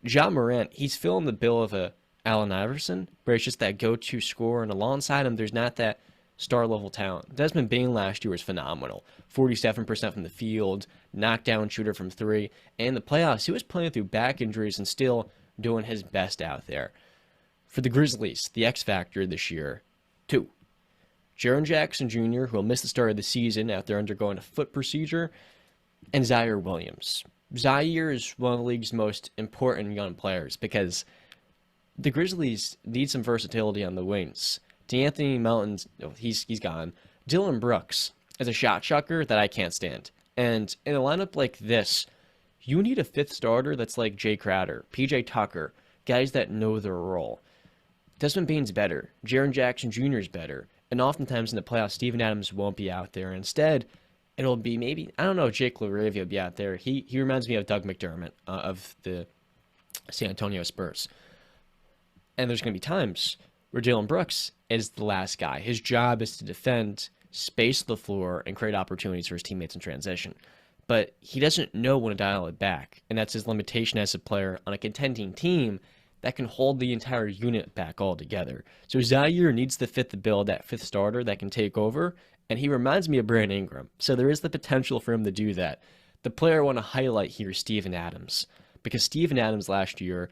Ja Morant, he's filling the bill of a Allen Iverson, where it's just that go-to scorer, and alongside him, there's not that star-level talent. Desmond Bane last year was phenomenal. 47% from the field, knockdown shooter from 3. And in the playoffs, he was playing through back injuries and still doing his best out there. For the Grizzlies, the X factor this year, 2. Jaren Jackson Jr., who will miss the start of the season after undergoing a foot procedure, and Zaire Williams. Zaire is one of the league's most important young players because the Grizzlies need some versatility on the wings. DeAnthony Melton, he's gone. Dylan Brooks is a shot chucker that I can't stand. And in a lineup like this, you need a 5th starter that's like Jay Crowder, PJ Tucker, guys that know their role. Desmond Bane's better. Jaren Jackson Jr. is better. And oftentimes in the playoffs, Steven Adams won't be out there. Instead, it'll be maybe, I don't know if Jake LaRavia will be out there. He reminds me of Doug McDermott of the San Antonio Spurs. And there's going to be times where Jalen Brooks is the last guy. His job is to defend, space the floor, and create opportunities for his teammates in transition. But he doesn't know when to dial it back. And that's his limitation as a player on a contending team that can hold the entire unit back altogether. So Zaire needs to fit the bill, that fifth starter that can take over, and he reminds me of Brandon Ingram. So there is the potential for him to do that. The player I want to highlight here is Steven Adams, because Steven Adams last year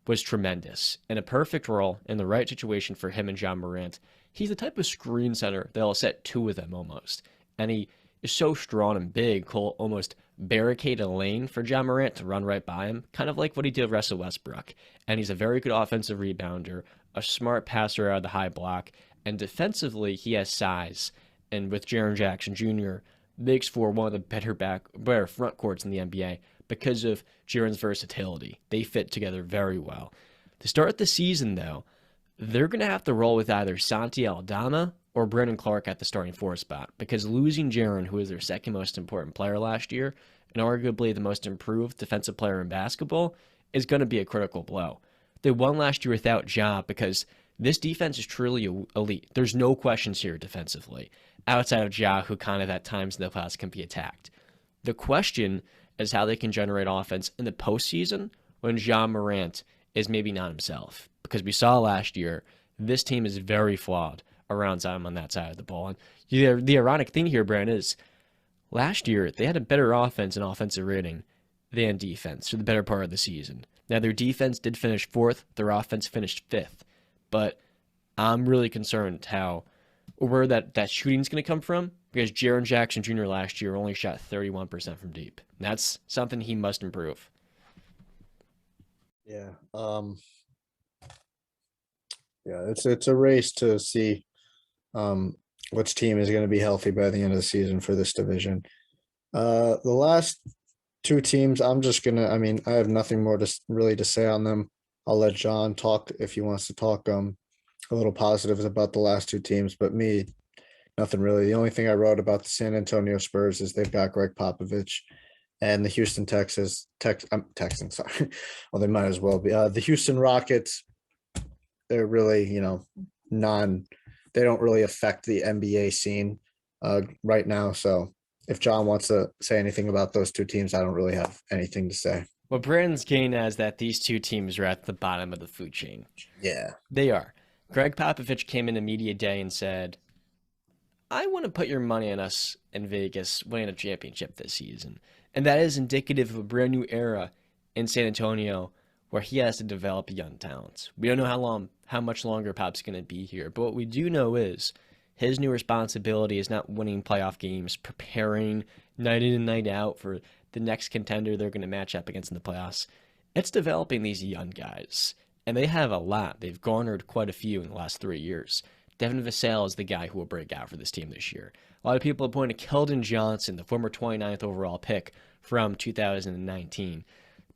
was tremendous. In a perfect role, in the right situation for him and John Morant, he's the type of screen center that'll set two of them almost. And he is so strong and big, he'll almost barricade a lane for John Morant to run right by him, kind of like what he did with Russell Westbrook. And he's a very good offensive rebounder, a smart passer out of the high block, and defensively, he has size. And with Jaren Jackson Jr., makes for one of the better front courts in the NBA because of Jaren's versatility. They fit together very well. To start the season, though, they're going to have to roll with either Santi Aldama or Brandon Clark at the starting four spot, because losing Jaren, who was their second most important player last year, and arguably the most improved defensive player in basketball, is going to be a critical blow. They won last year without Ja because this defense is truly elite. There's no questions here defensively, outside of Ja, who kind of at times in the playoffs can be attacked. The question is how they can generate offense in the postseason when Ja Morant is maybe not himself. Because we saw last year, this team is very flawed around time on that side of the ball. And the ironic thing here, Brand, is last year they had a better offense and offensive rating than defense for the better part of the season. Now, their defense did finish fourth. Their offense finished fifth. But I'm really concerned where that shooting's going to come from, because Jaren Jackson Jr. last year only shot 31% from deep. That's something he must improve. Yeah. It's a race to see which team is going to be healthy by the end of the season for this division. The last two teams, I have nothing more to say on them. I'll let John talk if he wants to talk a little positives about the last two teams, but me, nothing really. The only thing I wrote about the San Antonio Spurs is they've got Greg Popovich, and the Houston Texans. Sorry. Well, they might as well be. The Houston Rockets, they're really, they don't really affect the NBA scene right now. So if John wants to say anything about those two teams, I don't really have anything to say. What Brandon's getting at is that these two teams are at the bottom of the food chain. Yeah. They are. Greg Popovich came in a media day and said, I want to put your money on us in Vegas winning a championship this season. And that is indicative of a brand new era in San Antonio where he has to develop young talents. We don't know how much longer Pop's going to be here, but what we do know is his new responsibility is not winning playoff games, preparing night in and night out for the next contender they're going to match up against in the playoffs. It's developing these young guys, and they have a lot. They've garnered quite a few in the last 3 years. Devin Vassell is the guy who will break out for this team this year. A lot of people have pointed to Keldon Johnson, the former 29th overall pick from 2019.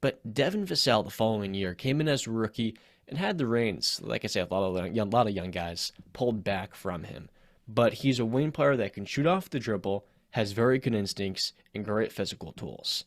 But Devin Vassell the following year came in as a rookie and had the reins, like I said, a lot of young guys pulled back from him. But he's a wing player that can shoot off the dribble, has very good instincts, and great physical tools.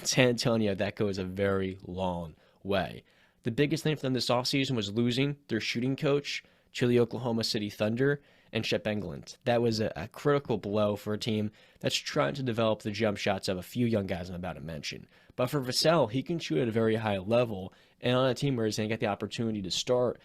In San Antonio, that goes a very long way. The biggest thing for them this offseason was losing their shooting coach to the Oklahoma City Thunder and Shep England. That was a critical blow for a team that's trying to develop the jump shots of a few young guys I'm about to mention. But for Vassell, he can shoot at a very high level, and on a team where he's going to get the opportunity to start.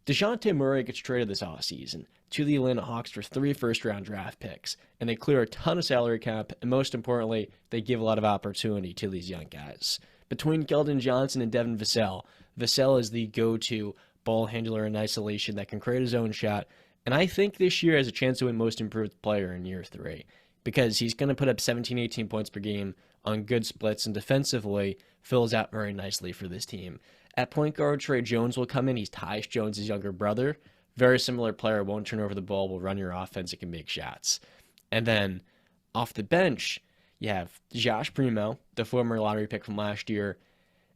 DeJounte Murray gets traded this offseason to the Atlanta Hawks for 3 first-round draft picks, and they clear a ton of salary cap, and most importantly, they give a lot of opportunity to these young guys. Between Keldon Johnson and Devin Vassell, Vassell is the go-to ball handler in isolation that can create his own shot, and I think this year has a chance to win Most Improved Player in year 3, because he's going to put up 17, 18 points per game on good splits, and defensively fills out very nicely for this team. At point guard, Trey Jones will come in. He's Tyus Jones' younger brother. Very similar player, won't turn over the ball, will run your offense, it can make shots. And then off the bench, you have Josh Primo, the former lottery pick from last year,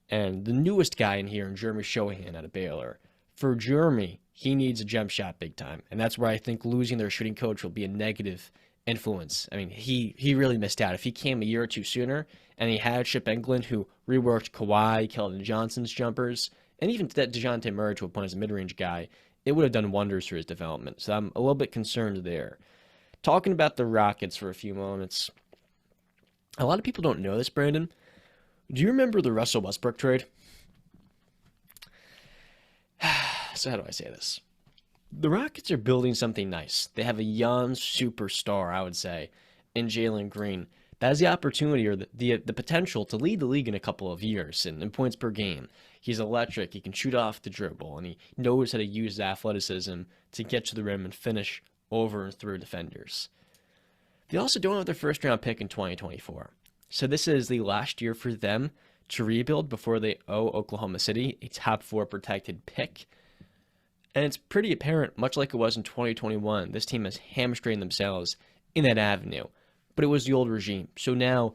and the newest guy in here, Jeremy Shohan out of Baylor. For Jeremy, he needs a jump shot big time. And that's where I think losing their shooting coach will be a negative influence. I mean, he really missed out. If he came a year or two sooner and he had Chip Engelland, who reworked Kawhi, Keldon Johnson's jumpers, and even that DeJounte Murray to a point as a mid-range guy, it would have done wonders for his development. So I'm a little bit concerned there. Talking about the Rockets for a few moments. A lot of people don't know this, Brandon. Do you remember the Russell Westbrook trade? So how do I say this? The Rockets are building something nice. They have a young superstar, I would say, in Jalen Green. That has the opportunity or the potential to lead the league in a couple of years in points per game. He's electric. He can shoot off the dribble, and he knows how to use his athleticism to get to the rim and finish over and through defenders. They also don't have their first-round pick in 2024. So this is the last year for them to rebuild before they owe Oklahoma City a top 4 protected pick. And it's pretty apparent, much like it was in 2021, this team has hamstringed themselves in that avenue. But it was the old regime. So now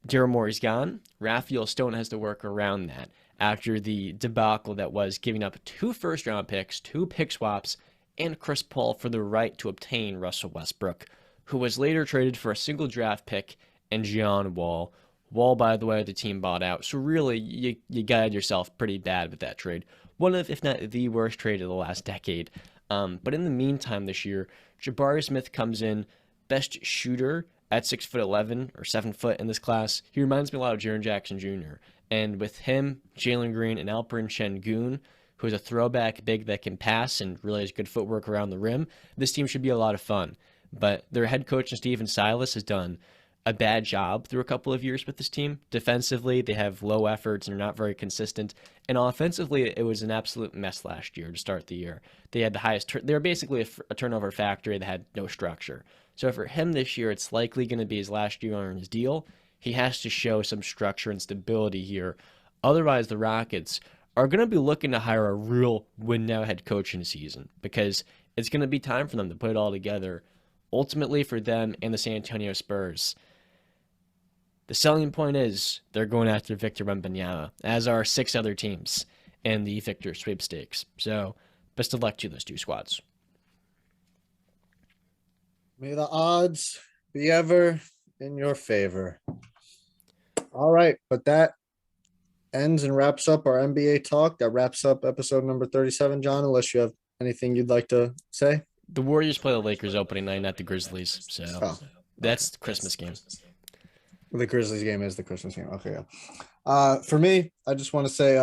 Daryl Morey's gone. Raphael Stone has to work around that after the debacle that was giving up 2 first-round picks, 2 pick swaps, and Chris Paul for the right to obtain Russell Westbrook, who was later traded for a single draft pick and John Wall. Wall, by the way, the team bought out. So really, you guided yourself pretty bad with that trade. One of, if not the worst trade of the last decade. But in the meantime this year, Jabari Smith comes in, best shooter at 6'11" or 7 foot in this class. He reminds me a lot of Jaren Jackson Jr. And with him, Jalen Green, and Alperen Şengün, who is a throwback big that can pass and really has good footwork around the rim, this team should be a lot of fun. But their head coach, Stephen Silas, has done a bad job through a couple of years with this team. Defensively, they have low efforts and are not very consistent. And offensively, it was an absolute mess last year to start the year. They had the highest, they were basically a turnover factory that had no structure. So for him this year, it's likely going to be his last year on his deal. He has to show some structure and stability here. Otherwise, the Rockets are going to be looking to hire a real win-now head coach in the season, because it's going to be time for them to put it all together. Ultimately, for them and the San Antonio Spurs, the selling point is they're going after Victor Wembanyama, as are 6 other teams in the Victor sweepstakes. So, best of luck to those 2 squads. May the odds be ever in your favor. All right, but that ends and wraps up our NBA talk. That wraps up episode number 37, John, unless you have anything you'd like to say. The Warriors play the Lakers opening night, not the Grizzlies. So that's the Christmas game. Well, the Grizzlies game is the Christmas game. Okay. Yeah. For me, I just want to say,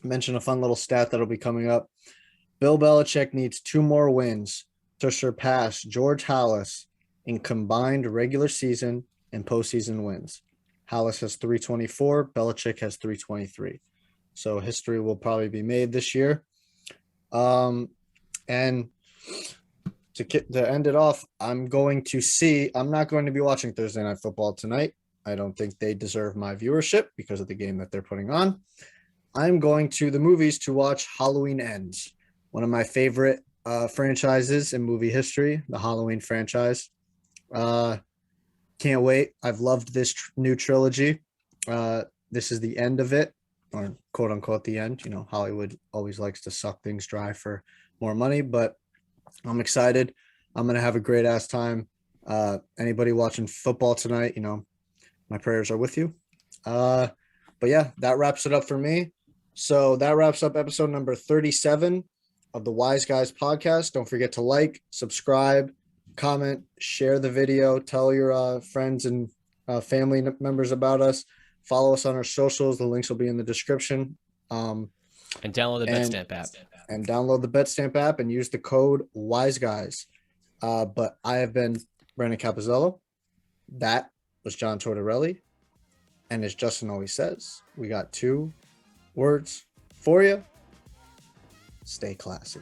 mention a fun little stat that'll be coming up. Bill Belichick needs 2 more wins to surpass George Halas in combined regular season and postseason wins. Halas has 324. Belichick has 323. So history will probably be made this year. And to end it off, I'm not going to be watching Thursday Night Football tonight. I don't think they deserve my viewership because of the game that they're putting on. I'm going to the movies to watch Halloween Ends, one of my favorite franchises in movie history, the Halloween franchise. Can't wait. I've loved this new trilogy. This is the end of it, or quote unquote the end. You know, Hollywood always likes to suck things dry for more money, but I'm excited. I'm going to have a great ass time. Anybody watching football tonight, you know, my prayers are with you. But yeah, that wraps it up for me. So that wraps up episode number 37 of the Wise Guys podcast. Don't forget to like, subscribe, comment, share the video, tell your friends and family members about us. Follow us on our socials. The links will be in the description. And download the BetStamp app. And download the BetStamp app and use the code WISEGUYS. But I have been Brandon Capizzello. That was John Tortorelli. And as Justin always says, we got 2 words for you. Stay classy.